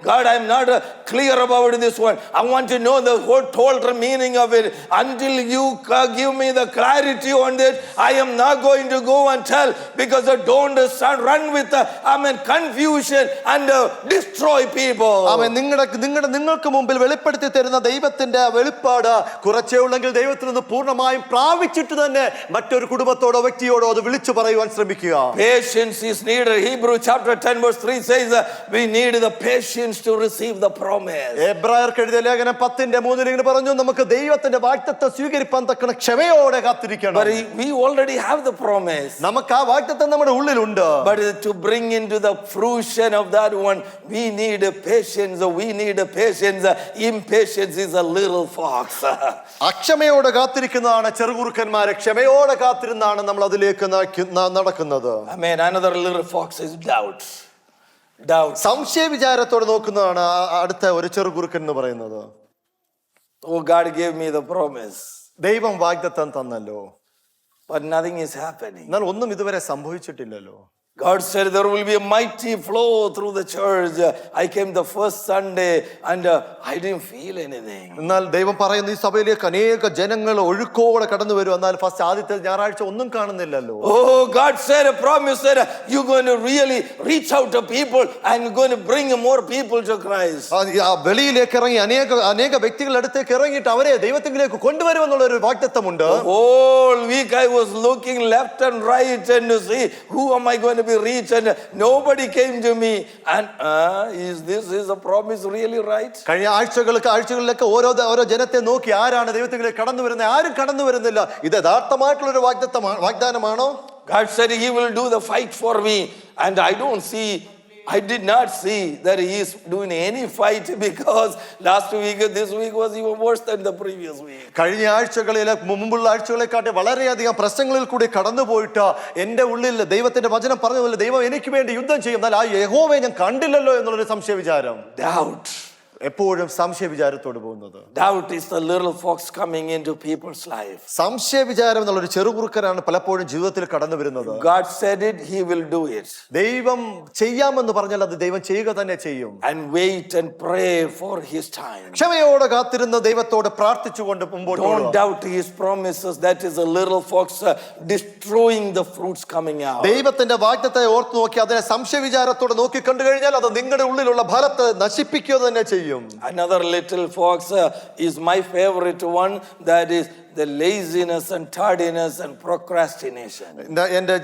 God, I'm not clear about this one. I want to know the whole total meaning of it. Until you give me the clarity on this, I am not going to go and tell, because I don't run with confusion and destroy people. ആമേൻ. നിങ്ങൾക്ക് മുമ്പിൽ വെളിപ്പെടുത്തി തരുന്ന ദൈവത്തിന്റെ വെളിപ്പാട് കുറച്ചേ ഉള്ളെങ്കിൽ ദൈവത്തിൽ നിന്ന് പൂർണ്ണമായും പ്രാപിച്ചിട്ട് തന്നെ മറ്റൊരു കുടുംബത്തോടോ വ്യക്തിയോടോ അത് വിളിച്ചു പറയുവാൻ ശ്രമിക്കുക. Patience is needed. Hebrews chapter 10 verse 3 says we need the patience to receive the promise. എബ്രായർക്ക് എഴുതിയ ലേഖനം 10:3 ഇങ്ങനെ പറഞ്ഞു, നമുക്ക് ദൈവത്തിന്റെ വാഗ്ദത്തം സ്വീകരിപ്പാൻ തക്കണ ക്ഷമയോടെ കാത്തിരിക്കണം. But we already have the promise. നമുക്ക് ആ വാഗ്ദത്തം നമ്മുടെ ഉള്ളിലുണ്ട്. But to bring into the fruition of that one, we need a patience. We need a patience. Impatience is a little fox. അക്ഷമയോടെ കാത്തിരിക്കുന്നതാണ് ചെറുകുറുക്കന്മാരെ. ക്ഷമയോടെ കാത്തിരുന്നാണ് നമ്മൾ അതിലേക്ക് നടക്കുന്നത്. Amen. Another little fox is doubt. സംശയ വിചാരത്തോടെ നോക്കുന്നതാണ് അടുത്ത ഒരു ചെറുകുറുക്കൻ എന്ന് പറയുന്നത്. Oh, God gave me the promise, ദൈവം വാഗ്ദത്തം തന്നല്ലോ, but nothing is happening. എന്നാൽ ഒന്നും ഇതുവരെ സംഭവിച്ചിട്ടില്ലല്ലോ. God said there will be a mighty flow through the church. I came the first Sunday and I didn't feel anything. എന്നാൽ ദൈവം പറയുന്നു ഈ സഭയിലേക്ക് അനേക ജനങ്ങൾ ഒഴുക്കോടെ കടന്നു വരും, എന്നാൽ ഫസ്റ്റ് ആദ്യത്തെ ഞായറാഴ്ച ഒന്നും കാണുന്നില്ലല്ലോ. Oh, God said, a promise said you're going to really reach out to people and going to bring more people to Christ. വെളിയിലേക്ക് ഇറങ്ങി അനേക വ്യക്തികളുടെ അടുത്തേക്ക് ഇറങ്ങിയിട്ട് അവരെ ദൈവത്തിലേക്ക് കൊണ്ടുവരുമെന്നുള്ള ഒരു വാഗ്ദത്തമുണ്ട്. Whole week I was looking left and right and to see who am I going to be reached, and nobody came to me. And is a promise really right? കഴിഞ്ഞ ആഴ്ചകളിലൊക്കെ ഓരോ ജനത്തെ നോക്കി ആരാണ് ദൈവത്തിലേക്ക് കടന്നു വരുന്നത്, ആരും കടന്നു വരുന്നില്ല. ഇത് യഥാർത്ഥമായിട്ടുള്ള ഒരു വാഗ്ദാനമാണോ? God said he will do the fight for me, and I did not see that he is doing any fight, because this week was even worse than the previous week. കഴിഞ്ഞ ആഴ്ചകളിലെ മുമ്പുള്ള ആഴ്ചകളെക്കാട്ടി വളരെയധികം പ്രശ്നങ്ങളിൽ കൂടി കടന്നുപോയിട്ട് എന്റെ ഉള്ളിൽ ദൈവത്തിന്റെ വചനം പറഞ്ഞ പോലെ ദൈവം എനിക്ക് വേണ്ടി യുദ്ധം ചെയ്യും, എന്നാൽ ആ യഹോവയെ ഞാൻ കണ്ടില്ലല്ലോ എന്നുള്ളൊരു സംശയ വിചാരം. Doubt. എപ്പോഴും സംശയ വിചാരത്തോട് പോകുന്നത്. Doubt is the little fox coming into people's life. സംശയ വിചാരം എന്നുള്ളൊരു ചെറുകുറുക്കനാണ് പലപ്പോഴും ജീവിതത്തിൽ കടന്നു വരുന്നത്. God said it, he will do it. ദൈവം ചെയ്യാമെന്ന് പറഞ്ഞാൽ അത് ദൈവം ചെയ്യുക തന്നെ ചെയ്യും. And wait and pray for his time. ക്ഷമയോടെ കാത്തിരുന്ന് ദൈവത്തോട് പ്രാർത്ഥിച്ചുകൊണ്ട് മുമ്പോട്ട് പോകുക. Don't doubt his promises. That is a little fox destroying the fruits coming out. ദൈവത്തിന്റെ വാഗ്ദത്തത്തെ ഓർത്ത് നോക്കി അതിനെ സംശയ വിചാരത്തോടെ നോക്കി കണ്ടു കഴിഞ്ഞാൽ അത് നിങ്ങളുടെ ഉള്ളിലുള്ള ഫലത്തെ നശിപ്പിക്കുക തന്നെ ചെയ്യും. Another little fox is my favorite one, that is the laziness and tardiness and procrastination. എന്റെ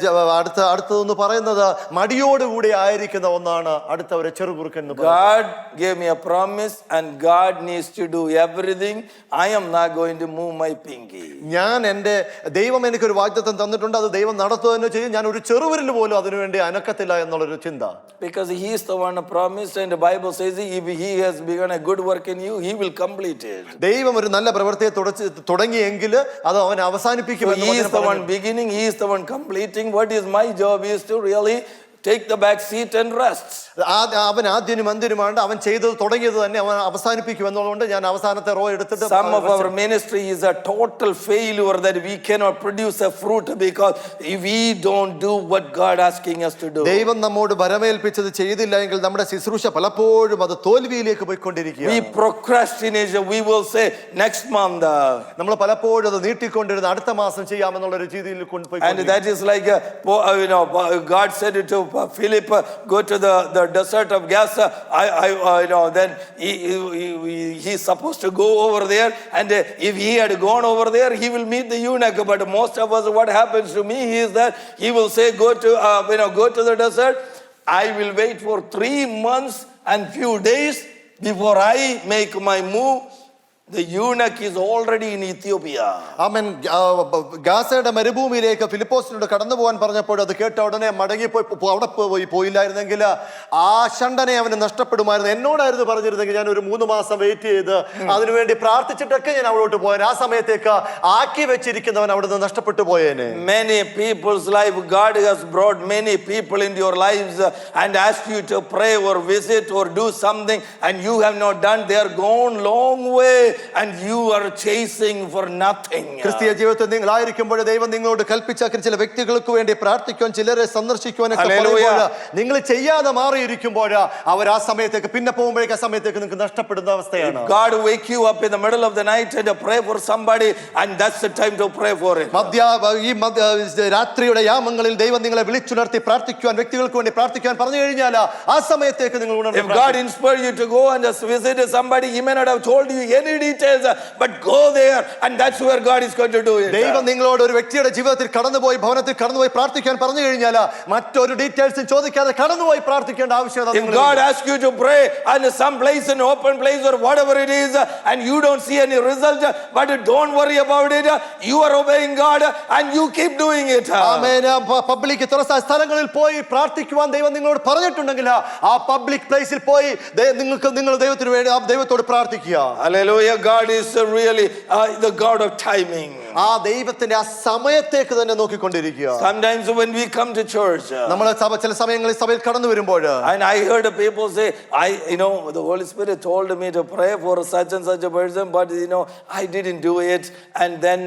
അടുത്തതെന്ന് പറയുന്നത് മടിയോടുകൂടി ആയിരിക്കുന്ന ഒന്നാണ് അടുത്ത ഒരു ചെറുകുറുക്കൻ. God gave me a promise and God needs to do everything. I am not going to move my pinky. ദൈവം എനിക്കൊരു വാഗ്ദത്തം തന്നിട്ടുണ്ട്, അത് ദൈവം നടത്തുക തന്നെ ചെയ്യും. ഞാൻ ഒരു ചെറുവിരൽ പോലും അതിനുവേണ്ടി അനക്കത്തില്ല എന്നുള്ളൊരു ചിന്ത. Because he is the one who promised, and the Bible says if he has begun a good work in you, he will complete it. ദൈവം ഒരു നല്ല പ്രവൃത്തിയെ തുടങ്ങിയെങ്കിൽ അത് അവൻ അവസാനിപ്പിക്കും. He is the one beginning, he is the one completing. What is my job is to really take the back seat and rest. അവൻ ആദ്യനും അന്ത്യനുമാണ്, അവൻ ചെയ്തത് തുടങ്ങിയത് തന്നെ അവൻ അവസാനിപ്പിക്കും എന്നുള്ളതുകൊണ്ട് ഞാൻ അവസാനത്തെ റോ എടുത്തിട്ട്. Some of our ministry is a total failure, that we cannot produce a fruit because we don't do what God asking us to do. ദൈവം നമ്മോട് ഭരമേൽപ്പിച്ചത് ചെയ്തില്ല എങ്കിൽ നമ്മുടെ ശുശ്രൂഷ പലപ്പോഴും അത് തോൽവിയിലേക്ക് പോയിക്കൊണ്ടിരിക്കുകയാണ്. We procrastinate. We will say next month. നമ്മൾ പലപ്പോഴും അത് നീട്ടിക്കൊണ്ടിരുന്ന അടുത്ത മാസം ചെയ്യാമെന്നുള്ള ഒരു രീതിയിൽ കൊണ്ടുപോയി. And that is like God said to Philip, go to the desert of Gaza. Then he's supposed to go over there, and if he had gone over there, he will meet the eunuch. But most of us, what happens to me is that he will say, go to the desert. I will wait for 3 months and few days. before I make my move, the eunuch is already in Ethiopia. ആമേൻ. ഗാസയുടെ മരുഭൂമിയിലേക്ക് ഫിലിപ്പോസിനോട് കടന്നു പോകാൻ പറഞ്ഞപ്പോൾ അത് കേട്ട ഉടനെ മടങ്ങിപ്പോയി അവിടെ പോയില്ലായിരുന്നെങ്കിൽ ആ ഷണ്ടനെ അവന് നഷ്ടപ്പെടുമായിരുന്നു. എന്നോടായിരുന്നു പറഞ്ഞിരുന്നെങ്കിൽ ഞാൻ ഒരു 3 മാസം വെയിറ്റ് ചെയ്ത് അതിനുവേണ്ടി പ്രാർത്ഥിച്ചിട്ടൊക്കെ ഞാൻ അവിടോട്ട് പോയേനെ. ആ സമയത്തേക്ക് ആക്കി വെച്ചിരിക്കുന്നവൻ അവിടെ നിന്ന് നഷ്ടപ്പെട്ടു പോയേനെ. Many people's life, God has brought many people into your lives and asked you to pray or visit or do something, and you have not done. They are gone long way and you are chasing for nothing. ക്രിസ്തീയ ജീവിതത്തിൽ നിങ്ങളായിരിക്കുമ്പോൾ ദൈവം നിങ്ങളോട് കൽപ്പിച്ച ചില വ്യക്തികൾക്ക് വേണ്ടി പ്രാർത്ഥിക്കുവാൻ, ചിലരെ സന്ദർശിക്കുവാനൊക്കെ പറയുമ്പോൾ നിങ്ങൾ ചെയ്യാതെ മാറിയിരിക്കുമ്പോൾ അവർ ആ സമയത്തേക്ക് പിന്നെ പോകുമ്പോഴേക്ക് ആ സമയത്തേക്ക് നിങ്ങൾക്ക് നഷ്ടപ്പെടുന്ന അവസ്ഥയാണ്. God wake you up in the middle of the night and pray for somebody, and that's the time to pray for it. രാത്രിയുടെ യാമങ്ങളിൽ ദൈവം നിങ്ങളെ വിളിച്ചുണർത്തി പ്രാർത്ഥിക്കുവാൻ, വ്യക്തികൾക്ക് വേണ്ടി പ്രാർത്ഥിക്കുവാൻ പറഞ്ഞു കഴിഞ്ഞാൽ ആ സമയത്തേക്ക് നിങ്ങൾ If God inspired you to go and just visit somebody, He may not have told you any details, but go there, and that's where God is going to do it. ദൈവം നിങ്ങളോട് ഒരു വ്യക്തിയുടെ ജീവിതത്തിൽ കടന്നുപോയി, ഭവനത്തിൽ കടന്നുപോയി പ്രാർത്ഥിക്കാൻ പറഞ്ഞു കഴിഞ്ഞാൽ മറ്റൊരു ഡീറ്റെയിൽസും ചോദിക്കാതെ കടന്നുപോയി പ്രാർത്ഥിക്കേണ്ട ആവശ്യകത. If God asks you to pray in some place, an open place or whatever it is, and you don't see any result, but don't worry about it. You are obeying God and you keep doing it. Amen. Public തുറസായ സ്ഥലങ്ങളിൽ പോയി പ്രാർത്ഥിക്കുവാൻ ദൈവം നിങ്ങളോട് പറഞ്ഞിട്ടുണ്ടെങ്കിൽ ആ public പ്ലേസിൽ പോയി നിങ്ങൾ ദൈവത്തിന് വേണ്ടി ദൈവത്തോട് പ്രാർത്ഥിക്കുക. Hallelujah. God is really the God of timing. ആ ദൈവത്തിന്റെ ആ സമയത്തേക്ക് തന്നെ നോക്കിക്കൊണ്ടിരിക്കുക. Sometimes when we come to church, നമ്മൾ ചില സമയങ്ങളിൽ സഭയിൽ കടന്നു വരുമ്പോൾ, and I heard people say, the Holy Spirit told me to pray for such and such a person, but I didn't do it, and then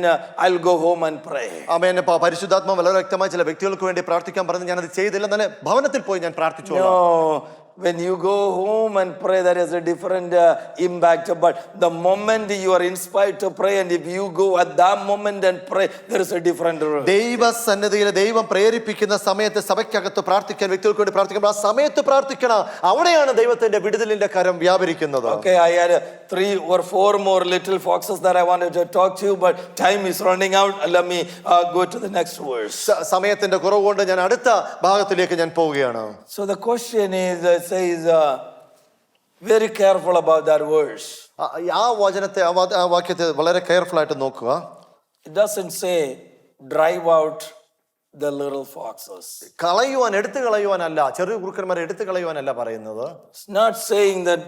I'll go home and pray. ആമേൻ. പരിശുദ്ധാത്മാവ് വളരെ വ്യക്തമായി ചില വ്യക്തികൾക്ക് വേണ്ടി പ്രാർത്ഥിക്കാൻ പറഞ്ഞു. ഞാനത് ചെയ്തില്ല, നല്ല ഭവനത്തിൽ പോയി ഞാൻ പ്രാർത്ഥിച്ചു. No. When you go home and pray, there is a different impact. But the moment you are inspired to pray, and if you go at that moment and pray, there is a different role. ദൈവസന്നിധിയിൽ ദൈവം പ്രേരിപ്പിക്കുന്ന സമയത്ത് സഭയ്ക്കകത്ത് പ്രാർത്ഥിക്കാൻ, വ്യക്തികൾക്ക് വേണ്ടി പ്രാർത്ഥിക്കണം. ആ സമയത്ത് പ്രാർത്ഥിക്കണം. അവിടെയാണ് ദൈവത്തിന്റെ വിടുതലിന്റെ കരം വ്യാപരിക്കുന്നത്. Okay, I had 3 or 4 more little foxes that I wanted to talk to you, but time is running out. Let me go to the next verse. സമയത്തിന്റെ കുറവ് കൊണ്ട് ഞാൻ അടുത്ത ഭാഗത്തിലേക്ക് ഞാൻ പോവുകയാണ്. So the question is, says, very careful about that verse. ആ വചനത്തെ, ആ വാക്യത്തെ വളരെ കെയർഫുൾ ആയിട്ട് നോക്കുക. It doesn't say drive out the little foxes. എടുത്തു കളയുവാനല്ല, ചെറിയ കുറുക്കന്മാരെ എടുത്തു കളയുവാനല്ല പറയുന്നത്. It's not saying that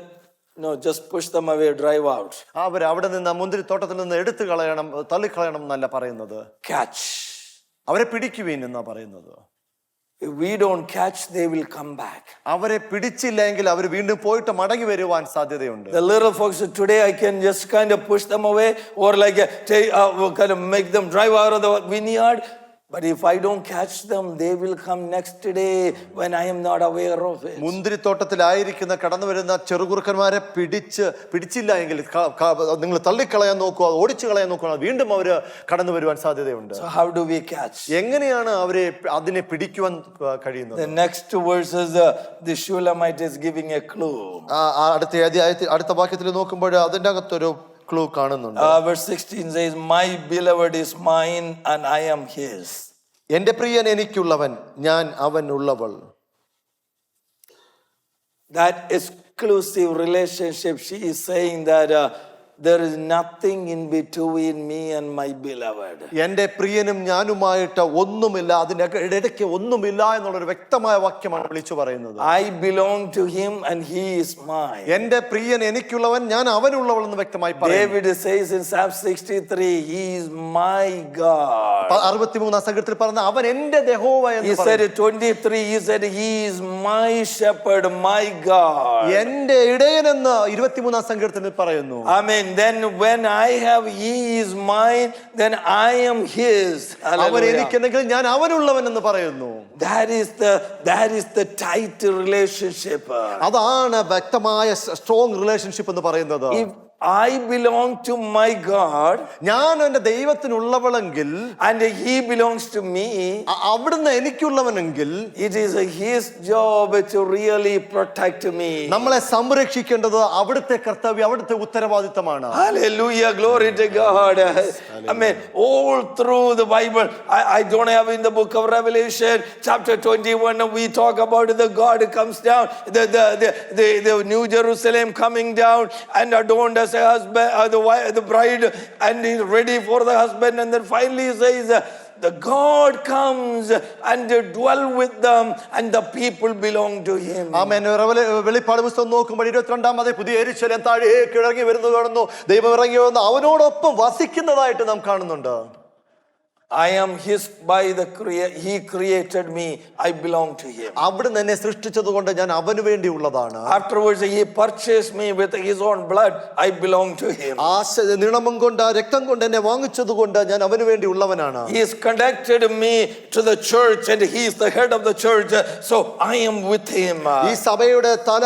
just push them away, drive out. അവിടെ നിന്ന് മുന്തിരിത്തോട്ടത്തിൽ നിന്ന് എടുത്തു കളയണം, തള്ളിക്കളയണം എന്നല്ല പറയുന്നത്. Catch. അവരെ പിടിക്കുവീൻ എന്നാ പറയുന്നത്. If we don't catch, they will come back. അവരെ പിടിച്ചില്ലെങ്കിൽ അവർ വീണ്ടും പോയിട്ട് മടങ്ങി വരുവാൻ സാധ്യതയുണ്ട്. The little foxes today, I can just kind of push them away, or like kind of make them drive out of the vineyard. But if I don't catch them, they will come next day when I am not aware of it. മുന്തിരിത്തോട്ടത്തിലായിരിക്കുന്ന കടന്നു വരുന്ന ചെറുകുറുക്കന്മാരെ പിടിച്ചില്ല എങ്കിൽ നിങ്ങൾ തള്ളിക്കളയാൻ നോക്കുക, ഓടിച്ചു കളയാൻ നോക്കുക, വീണ്ടും അവര് കടന്നു വരുവാൻ സാധ്യതയുണ്ട്. So how do we catch? എങ്ങനെയാണ് അവരെ അതിനെ പിടിക്കുവാൻ കഴിയുന്നത്? The next verse is the Shulamite is giving a clue. അടുത്ത വാക്യത്തിൽ നോക്കുമ്പോൾ അതിന്റെ അകത്തൊരു ക്ലൂ കാണുന്നുണ്ട്. Verse 16 says, my beloved is mine and I am his. എന്റെ പ്രിയൻ എനിക്കുള്ളവൻ, ഞാൻ അവനുള്ളവൾ. That exclusive relationship, she is saying that there is nothing in between me and my beloved. എന്റെ പ്രിയനും ഞാനുമായിട്ട് ഒന്നുമില്ല, അതിന്റെ ഇടയ്ക്ക് ഒന്നുമില്ല എന്നുള്ളൊരു വ്യക്തമായ വാക്യമാണ് വിളിച്ചു പറയുന്നത്. I belong to him and he is mine. എന്റെ പ്രിയൻ എനിക്കുള്ളവൻ, ഞാൻ അവനുള്ളവൾ എന്ന് വ്യക്തമായി പറയുന്നു. David says in Psalm 63, he is my God. 63 സങ്കീർത്തനത്തിൽ പറഞ്ഞ അവൻ എന്റെ യഹോവ എന്ന് He said 23, he said he is my shepherd, my God. എന്റെ ഇടയനെന്ന് 23 സങ്കീർത്തനത്തിൽ പറയുന്നു. Amen. Then when I have he is mine, then I am his. അവൻ എനിക്കുണ്ടെങ്കിൽ ഞാൻ അവനുള്ളവൻ എന്ന് പറയുന്നു. That is the tight relationship. അതാണ് വ്യക്തമായ സ്ട്രോങ് റിലേഷൻഷിപ്പ് എന്ന് പറയുന്നത്. If I belong to my God ഞാൻ എൻ്റെ ദൈവത്തിനുള്ളവളെങ്കിൽ and he belongs to me, അവിടുന്ന് എനിക്കുള്ളവനെങ്കിൽ it is his job to really protect me. നമ്മളെ സംരക്ഷിക്കേണ്ടത് അവിടുത്തെ കർത്തവ്യം, അവിടുത്തെ ഉത്തരവാദിത്തമാണ്. Hallelujah, glory to God. I mean, all through the Bible, I don't have in the book of Revelation, chapter 21, we talk about the God comes down, the New Jerusalem coming down and adorned as a husband, the bride, and is ready for the husband, and then finally says, the God comes and dwell with them and the people belong to him. ആമേൻ. വെളിപ്പാട് പുസ്തകം നോക്കുമ്പോൾ 22-ാമത്തെ പുതിയ യെരൂശലേം താഴേക്ക് ഇറങ്ങി വരുന്നത് കാണുന്നു. ദൈവം ഇറങ്ങി വന്ന് അവനോടൊപ്പം വസിക്കുന്നതായിട്ട് നാം കാണുന്നുണ്ട്. I am his by the he created me, I belong to him. അവിടുന്ന് എന്നെ സൃഷ്ടിച്ചതുകൊണ്ട് ഞാൻ അവന് വേണ്ടിയുള്ളതാണ്. Afterwards he purchased me with his own blood, I belong to him. നിണമം കൊണ്ട് രക്തം കൊണ്ട് എന്നെ വാങ്ങിച്ചതുകൊണ്ട് ഞാൻ അവന് വേണ്ടിയുള്ളവനാണ്. He has connected me to the church and he is the head of the church, so I am with him. ഈ സഭയുടെ തല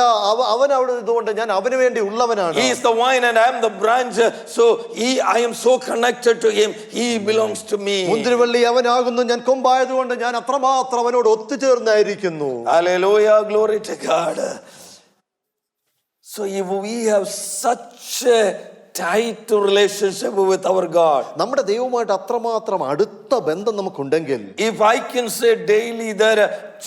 അവൻ അവിടെ ഇതുകൊണ്ട് ഞാൻ അവന് വേണ്ടിയുള്ളവനാണ്. He is the vine and I am the branch, so I am so connected to him, he belongs to me. മുന്തിരിവള്ളി അവനാകുന്നു, ഞാൻ കൊമ്പായതുകൊണ്ട് ഞാൻ അത്രമാത്രം അവനോട് ഒത്തുചേർന്നായിരിക്കുന്നു. Hallelujah, glory to God. So if we have such a tight relationship with our God, നമ്മുടെ ദൈവവുമായിട്ട് അത്രമാത്രം അടുത്ത ബന്ധം നമുക്കുണ്ടെങ്കിൽ, if I can say daily that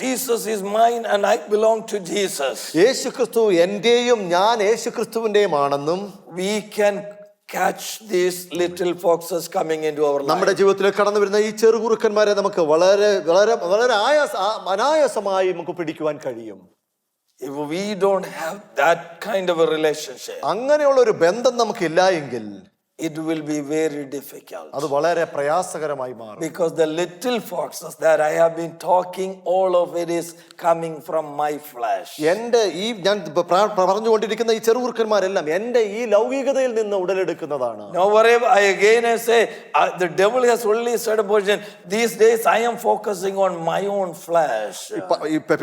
Jesus is mine and I belong to Jesus, യേശുക്രിസ്തു എന്റെയും ഞാൻ യേശുക്രിസ്തുവിന്റെയുമാണെന്നും, we can catch these little foxes coming into our life. നമ്മുടെ ജീവിതത്തിലേക്ക് കടന്നു വരുന്ന ഈ ചെറുകുറുക്കന്മാരെ നമുക്ക് വളരെ വളരെ വളരെ അനായാസമായി നമുക്ക് പിടിക്കുവാൻ കഴിയും. If we don't have that kind of a relationship, അങ്ങനെയുള്ള ഒരു ബന്ധം നമുക്കില്ല എങ്കിൽ it will be very difficult. അത് വളരെ പ്രയാസകരമായി മാറും. Because the little foxes that I have been talking, all of it is coming from my flesh. എൻ്റെ ഈ ഞാൻ പറഞ്ഞുകൊണ്ടിരിക്കുന്ന ഈ ചെറുകുറുക്കന്മാരെല്ലാം എൻ്റെ ഈ ലൗകികതയിൽ നിന്ന് ഉടലെടുക്കുന്നതാണ്. Now wherever I again say, the devil has only said a portion. These days I am focusing on my own flesh.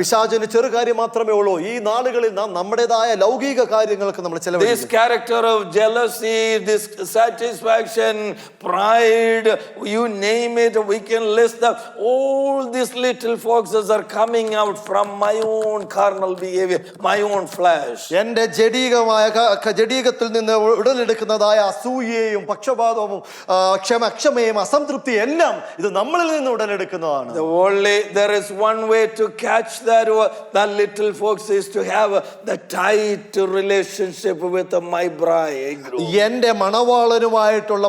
പിശാചിന് ചെറു കാര്യം മാത്രമേ ഉള്ളൂ. ഈ നാളുകളിൽ നാം നമ്മുടേതായ ലൗകിക കാര്യങ്ങൾക്ക് നമ്മൾ ചെലവഴിക്കും. This character of jealousy, this satisfaction, pride, you name it, we can list them. All these little foxes are coming out from my own carnal behavior, my own flesh. എൻ്റെ ജഡീകത്തിൽ നിന്ന് ഉടലെടുക്കുന്നതായ അസൂയയും പക്ഷപാതവും ക്ഷമയും അസംതൃപ്തിയും എല്ലാം ഇത് നമ്മളിൽ നിന്ന് ഉടലെടുക്കുന്നതാണ്. There is one way to catch that little fox is to have the tight relationship with my bridegroom. എൻ്റെ മണവാളനുമായിട്ടുള്ള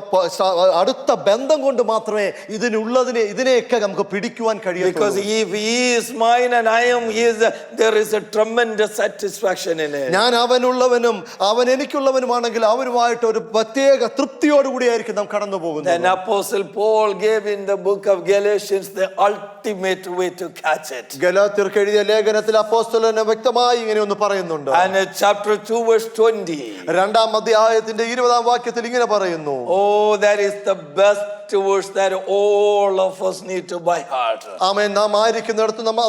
അടുത്ത ബന്ധം കൊണ്ട് മാത്രമേ ഇതിനെയൊക്കെ നമുക്ക് പിടിക്കുവാൻ കഴിയൂ. Because if he is mine and I am his, there is a tremendous satisfaction in it. ഞാൻ അവനുള്ളവനും അവൻ എനിക്കുള്ളവനുമാണെങ്കിൽ അവനുമായിട്ട് ഒരു പ്രത്യേക തൃപ്തിയോടുകൂടിയായിരിക്കും നാം കടന്നു പോകുന്നത്. Then Apostle Paul gave in the book of Galatians the ultimate way to catch it. ഗലാത്യർക്ക് എഴുതിയ ലേഖനത്തിൽ അപ്പോസ്തലൻ വ്യക്തമായി ഇങ്ങനെ ഒന്ന് പറയുന്നുണ്ട്. And chapter 2 verse 20. 2-ാം അധ്യായത്തിന്റെ 20-ാം വാക്യത്തിൽ ഇങ്ങനെ പറയുന്നു. Oh, that is the best verse that all of us need to by heart. ആമേൻ. നാം ആയിരിക്കുന്നിടത്ത് നമ്മൾ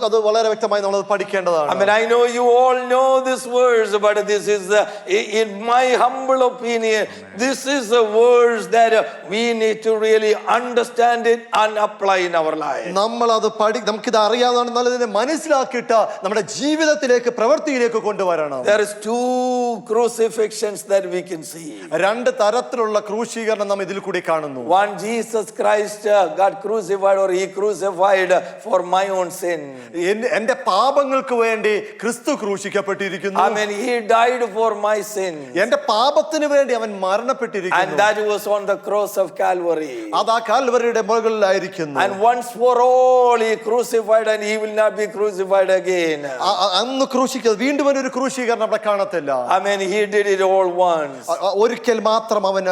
അത് വളരെ വ്യക്തമായി നമ്മൾ പഠിക്കേണ്ടതാണ്. I mean, I know you all know this verse, but this is in my humble opinion, this is a verse that we need to really understand it and apply in our life. നമ്മൾ അത് നമുക്കിത് അറിയാവുന്നതാണ്, നല്ലതിനെ മനസ്സിലാക്കിയിട്ട് നമ്മുടെ ജീവിതത്തിലേക്ക് പ്രവൃത്തിയിലേക്ക് കൊണ്ടുവരണം. There is 2 crucifixions that we can see. 2 തരത്തിലുള്ള ക്രൂശീകരണം നാം ഇതിൽ കൂടി കാണുന്നു. One, Jesus Christ got crucified, or he crucified for my own sin. എൻ്റെ പാപങ്ങൾക്ക് വേണ്ടി ക്രിസ്തു ക്രൂശിക്കപ്പെട്ടിരിക്കുന്നു. I mean, he died for my sin. എൻ്റെ പാപത്തിന് വേണ്ടി അവൻ മരണപ്പെട്ടിരിക്കുന്നു. And that was on the cross of Calvary. അത് ആ കാൽവരിയുടെ മുകളിലായിരിക്കുന്നു. And once for all he crucified, and he will not be crucified again. അന്ന് ക്രൂശിക്കുക വീണ്ടും ഒരു ക്രൂശീകരണം അവിടെ കാണത്തില്ല. I mean, he did it all once. ഒരിക്കൽ മാത്രം അവൻ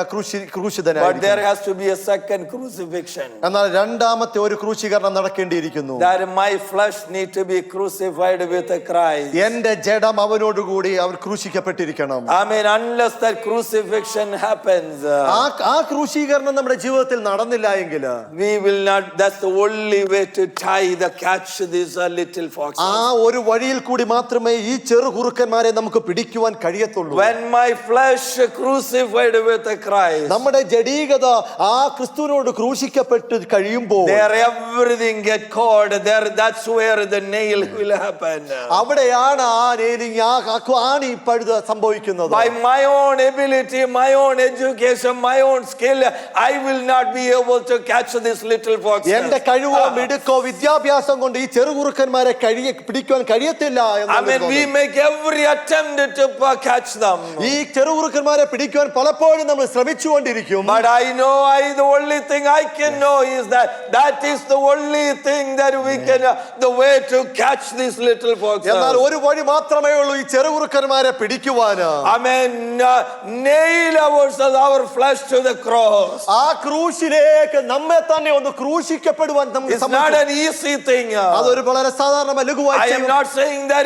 ക്രൂശിതനായി. But there has to be a second crucifixion. എന്നാൽ രണ്ടാമത്തെ ഒരു ക്രൂശീകരണം നടക്കേണ്ടിയിരിക്കുന്നു. That my flesh need to be crucified with a Christ. എന്റെ ജഡം അവനോടുകൂടി അവർ ക്രൂശിക്കപ്പെട്ടിരിക്കണം. I mean, unless that crucifixion happens, ആ ക്രൂശീകരണം നമ്മുടെ ജീവിതത്തിൽ നടന്നില്ല എങ്കിൽ we will not. That's the only way to catch these little foxes. ആ ഒരു വഴിയിൽ കൂടി മാത്രമേ ഈ ചെറു കുറുക്കന്മാരെ നമുക്ക് പിടിക്കുവാൻ കഴിയത്തുള്ളൂ. When my flesh crucified with a Christ, നമ്മുടെ ജഡീകത ആ ക്രിസ്തുവിനോട് ക്രൂശിക്കപ്പെട്ട് കഴിയുമ്പോൾ there everything get caught. There, that's where the nail will happen. അവിടെയാണ് ആ നെയിലിംഗ് ആണി പഴുത് സംഭവിക്കുന്നത്. By my own ability, my own education, my own skill, I will not be able to catch this little fox. എന്റെ കഴിവോ മിടുക്കോ വിദ്യാഭ്യാസം കൊണ്ട് ഈ ചെറുകുറുക്കന്മാരെ പിടിക്കുവാൻ കഴിയത്തില്ല. I mean, we make every attempt to catch them. ഈ ചെറുകുറുക്കന്മാരെ പിടിക്കുവാൻ പലപ്പോഴും നമ്മൾ ശ്രമിച്ചുകൊണ്ടിരിക്കും. But I know, the only thing I can know is that is the only thing that we can, the way to catch these little foxes. എന്നാൽ ഒരു വഴി മാത്രമേ ഉള്ളൂ ഈ ചെറുകുറുക്കന്മാരെ പിടിക്കുവാൻ. I mean, nail our flesh to the cross. ആ ക്രൂശിലേക്ക് നമ്മെ തന്നെ ഒന്ന് ക്രൂശിക്കപ്പെടുവാൻ It's not an easy thing. അതൊരു വളരെ സാധാരണ ലഘുവായി. I am not saying that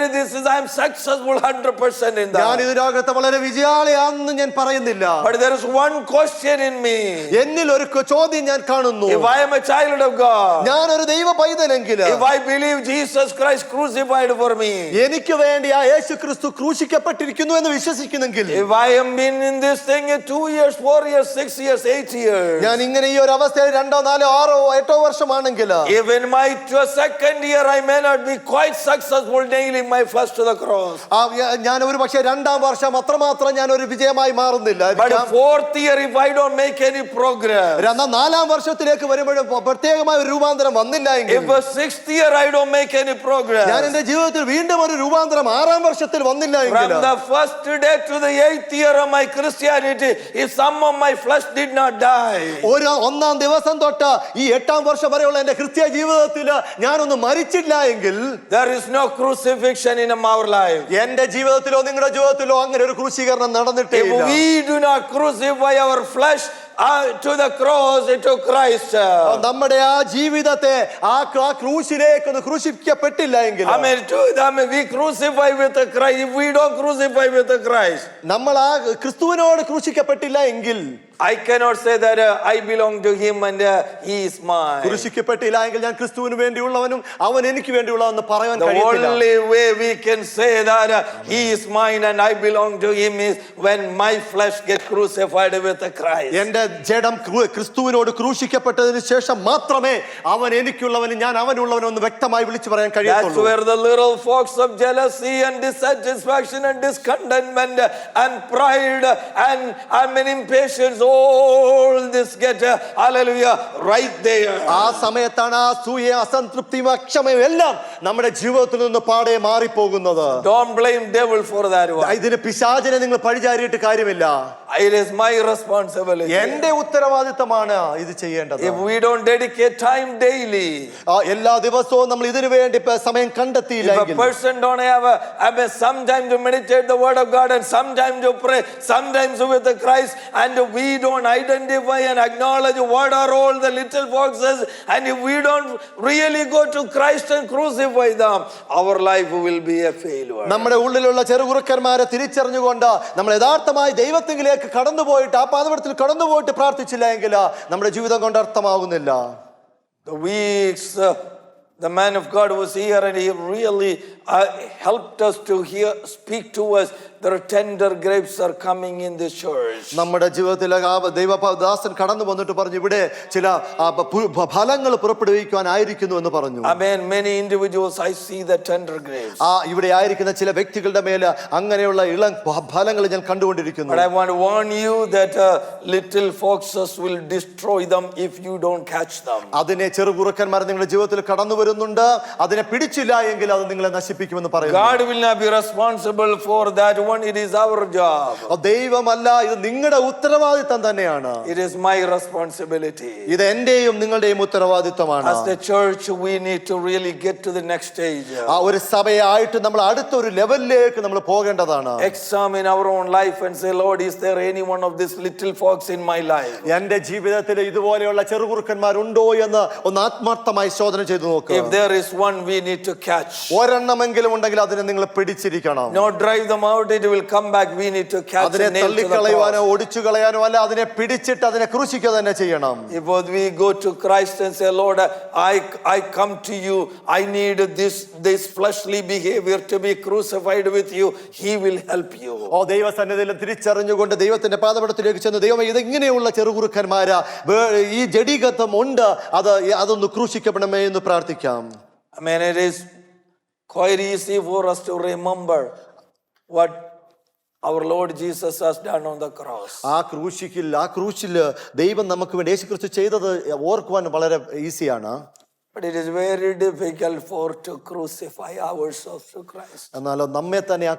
I am successful 100% in ഞാൻ that. ഇതിനകത്ത് വളരെ വിജയാളിയാണെന്ന് ഞാൻ പറയുന്നില്ല. But there is one question in me. എന്നിൽ ഒരു ചോദ്യം ഞാൻ കാണുന്നു. If I am a child of God, ഞാൻ ഒരു ദൈവ പൈതലെങ്കിൽ, if I believe Jesus Christ crucified for me, എനിക്ക് വേണ്ടി ആ യേശു ക്രിസ്തു ക്രൂശിക്കപ്പെട്ടിരിക്കുന്നു എന്ന് വിശ്വസിക്കുന്നെങ്കിൽ, if I am been in this thing 2 years, 4 years, 6 years, 8 years, ഞാൻ ഇങ്ങനെ ഈ ഒരു അവസ്ഥയിൽ 2, 4, 6, 8 വർഷമാണെങ്കിൽ, if in my second year I may not be quite successful nailing my flesh to the cross, ഞാൻ ഒരു പക്ഷേ 2ാം വർഷം അത്രമാത്രം ഞാൻ ഒരു വിജയമായി മാറുന്നില്ല. but 4th year if I don't make any progress, 4ാം വർഷത്തിലേക്ക് വരുമ്പോഴും പ്രത്യേകമായ ഒരു രൂപാന്തരം വന്നില്ല എങ്കിൽ, if 6th year I don't make any progress, ഞാൻ എന്റെ ജീവിതത്തിൽ വീണ്ടും ഒരു രൂപാന്തരം 6ാം വർഷത്തിൽ വന്നില്ല എങ്കിൽ, from the first day to the 8th year of my Christianity, if some of my flesh did not die, ഒരു 1ാം ദിവസം തൊട്ട് ഈ 8ാം വർഷം വരെയുള്ള എന്റെ ക്രിസ്തീയ ജീവിതത്തിൽ ഞാനൊന്ന് മരിച്ചില്ല എങ്കിൽ, there is no crucifixion in our life. എന്റെ ജീവിതത്തിലോ നിങ്ങളുടെ ജീവിതത്തിലോ അങ്ങനെ ഒരു ക്രൂശീകരണം നടന്നിട്ടേ If ഇല്ല. we do not crucify our flesh to the cross, to Christ, നമ്മുടെ ആ ജീവിതത്തെ ആ ക്രൂശിലേക്ക് ഒന്ന് ക്രൂശിക്കപ്പെട്ടില്ല എങ്കിൽ, I mean, we crucify with the Christ. If we don't crucify with the Christ, നമ്മൾ ആ ക്രിസ്തുവിനോട് ക്രൂശിക്കപ്പെട്ടില്ല എങ്കിൽ, I cannot say that I belong to him and he is mine. ക്രൂശിക്കപ്പെട്ടില്ല എങ്കിൽ ഞാൻ ക്രിസ്തുവിന് വേണ്ടിയുള്ളവനും അവൻ എനിക്ക് വേണ്ടിയുള്ളവെന്ന് പറയാൻ The കഴിയില്ല. only way we can say that he is mine and I belong to him is when my flesh gets crucified with the Christ. എന്റെ ജഡം ക്രിസ്തുവിനോട് ക്രൂശിക്കപ്പെട്ടതിന് ശേഷം മാത്രമേ അവൻ എനിക്കുള്ളവനും ഞാൻ അവനുള്ളവനും ഒന്ന് വ്യക്തമായി വിളിച്ചു പറയാൻ That's കഴിയത്തുള്ളൂ. where the little fox of jealousy and dissatisfaction and discontentment and pride and impatience, all this get, hallelujah, right there. ആ സമയത്താണ് ആ അസൂയ അസംതൃപ്തിയും അക്ഷമയും എല്ലാം നമ്മുടെ ജീവിതത്തിൽ നിന്ന് പാടെ മാറിപ്പോകുന്നത്. Don't blame devil for that one. ഇതിന് പിശാചിനെ നിങ്ങൾ പഴിചാരിയിട്ട് കാര്യമില്ല. It is my responsibility. എന്റെ ഉത്തരവാദിത്തമാണ് ഇത് ചെയ്യേണ്ടത്. If we don't dedicate time daily, എല്ലാ ദിവസവും നമ്മൾ ഇതിനു വേണ്ടി സമയം കണ്ടെത്തിയില്ലെങ്കിൽ, if a person don't have some time to meditate the word of God and some time to pray, sometimes with the Christ, and we don't identify and acknowledge what are all the little foxes, and if we don't really go to Christ and crucify them, our life will be a failure. നമ്മുടെ ഉള്ളിലുള്ള ചെറുകുറുക്കന്മാരെ തിരിച്ചറിഞ്ഞുകൊണ്ട് നമ്മൾ യഥാർത്ഥമായി ദൈവത്തിലേക്ക് കടന്നുപോയിട്ട് ആ പാതപടത്തിൽ കടന്നുപോയിട്ട് പ്രാർത്ഥിച്ചില്ല എങ്കിൽ നമ്മുടെ ജീവിതം കൊണ്ട് അർത്ഥമാകുന്നില്ല. The weeks, the man of God was here and he really helped us to speak to us. There are tender grapes are coming in this church. നമ്മുടെ ജീവിതത്തിൽ ദൈവദാസൻ കടന്നു വന്നിട്ട് പറഞ്ഞു ഇവിടെ ചില ഫലങ്ങൾ പുറപ്പെടുവിക്കുവാനായിരിക്കുന്നു എന്ന് പറഞ്ഞു. Amen. Many individuals I see the tender grapes. ഇവിടെ ആയിരിക്കുന്ന ചില വ്യക്തികളുടെ മേൽ അങ്ങനെയുള്ള ഇളം ഫലങ്ങൾ ഞാൻ കണ്ടുകൊണ്ടിരിക്കുന്നു. But I want to warn you that little foxes will destroy them if you don't catch them. അതിനെ ചെറുകുറുക്കന്മാർ നിങ്ങളുടെ ജീവിതത്തിൽ കടന്നു വരുന്നുണ്ട്. അതിനെ പിടിച്ചില്ല എങ്കിൽ അത് നിങ്ങളെ നശിപ്പിക്കും. നശിപ്പിക്കുമെന്ന് പറയുന്നു. God will not be responsible for that one. It is our job. ദൈവമല്ല, ഇത് നിങ്ങളുടെ ഉത്തരവാദിത്തം തന്നെയാണ്. It is my responsibility. ഇത് എന്റെയും നിങ്ങളുടെയും ഉത്തരവാദിത്തമാണ്. As the church, we need to really get to the next stage. ആ ഒരു സഭയായിട്ട് നമ്മൾ അടുത്ത ഒരു ലെവലിലേക്ക് നമ്മൾ പോകേണ്ടതാണ്. Examine our own life and say, Lord, is there any one of these little folks in my life? എന്റെ ജീവിതത്തിൽ ഇതുപോലെയുള്ള ചെറുകുറുക്കന്മാരുണ്ടോ എന്ന് ഒന്ന് ആത്മാർത്ഥമായി ശോധന ചെയ്തു നോക്കുക. If there is one, we need to catch. ഒരെണ്ണമെങ്കിലും ഉണ്ടെങ്കിൽ അതിനെ നിങ്ങൾ പിടിച്ചിരിക്കണം. Not drive them out, it will come back. We need to catch അതിനെ and nail to the തള്ളിക്കളയുവാനോ cross. ഒടിച്ചു കളയാനോ അല്ല, അതിനെ പിടിച്ചിട്ട് അതിനെ ക്രൂശിക്കുക തന്നെ ചെയ്യണം. If we go to Christ and say, Lord, I come to you, I need this fleshly behavior to be crucified with you, He will help you. ദൈവസന്നിധിയിൽ തിരിച്ചറിഞ്ഞുകൊണ്ട് ദൈവത്തിന്റെ പാദപീഠത്തിലേക്ക് ചെന്ന്, ദൈവമേ, ഇതെങ്ങനെയുള്ള ചെറുകുറുക്കന്മാരാ, ഈ ജഡികത്വം ഉണ്ട്, അതൊന്ന് ക്രൂശിക്കപ്പെടണമേ എന്ന് പ്രാർത്ഥിക്കാം. I mean, it is quite easy for us to remember what our Lord Jesus has done on the cross. ആ ക്രൂശിൽ ദൈവം നമുക്ക് വേണ്ടി യേശുക്രിസ്തു ചെയ്തത് ഓർക്കുവാൻ വളരെ ഈസിയാണ്. But it is very difficult for to crucify ourselves to Christ. എന്നാലോ നമ്മെ തന്നെ ആ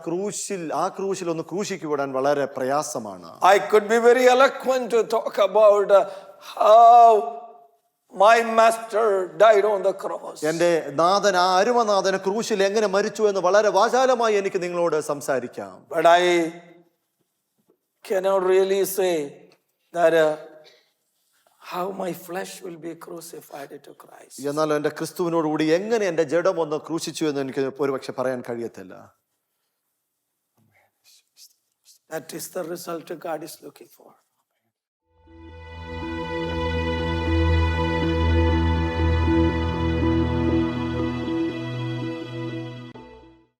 ക്രൂശിൽ ഒന്ന് ക്രൂശിക്കുവിടാൻ വളരെ പ്രയാസമാണ്. I could be very eloquent to talk about how my master died on the cross. എന്റെ നാഥൻ, ആ അരുമനാഥൻ ക്രൂശിൽ എങ്ങനെ മരിച്ചു എന്ന് വളരെ വാചാലമായി എനിക്ക് നിങ്ങളോട് സംസാരിക്കാം. But I cannot really say that how my flesh will be crucified to Christ. എന്നാൽ എന്റെ ക്രിസ്തുവിനോടുകൂടി എങ്ങനെ എന്റെ ജഡം ഒന്ന് ക്രൂശിച്ചു എന്ന് എനിക്ക് ഒരുപക്ഷെ പറയാൻ കഴിയത്തില്ല. That is the result God is looking for.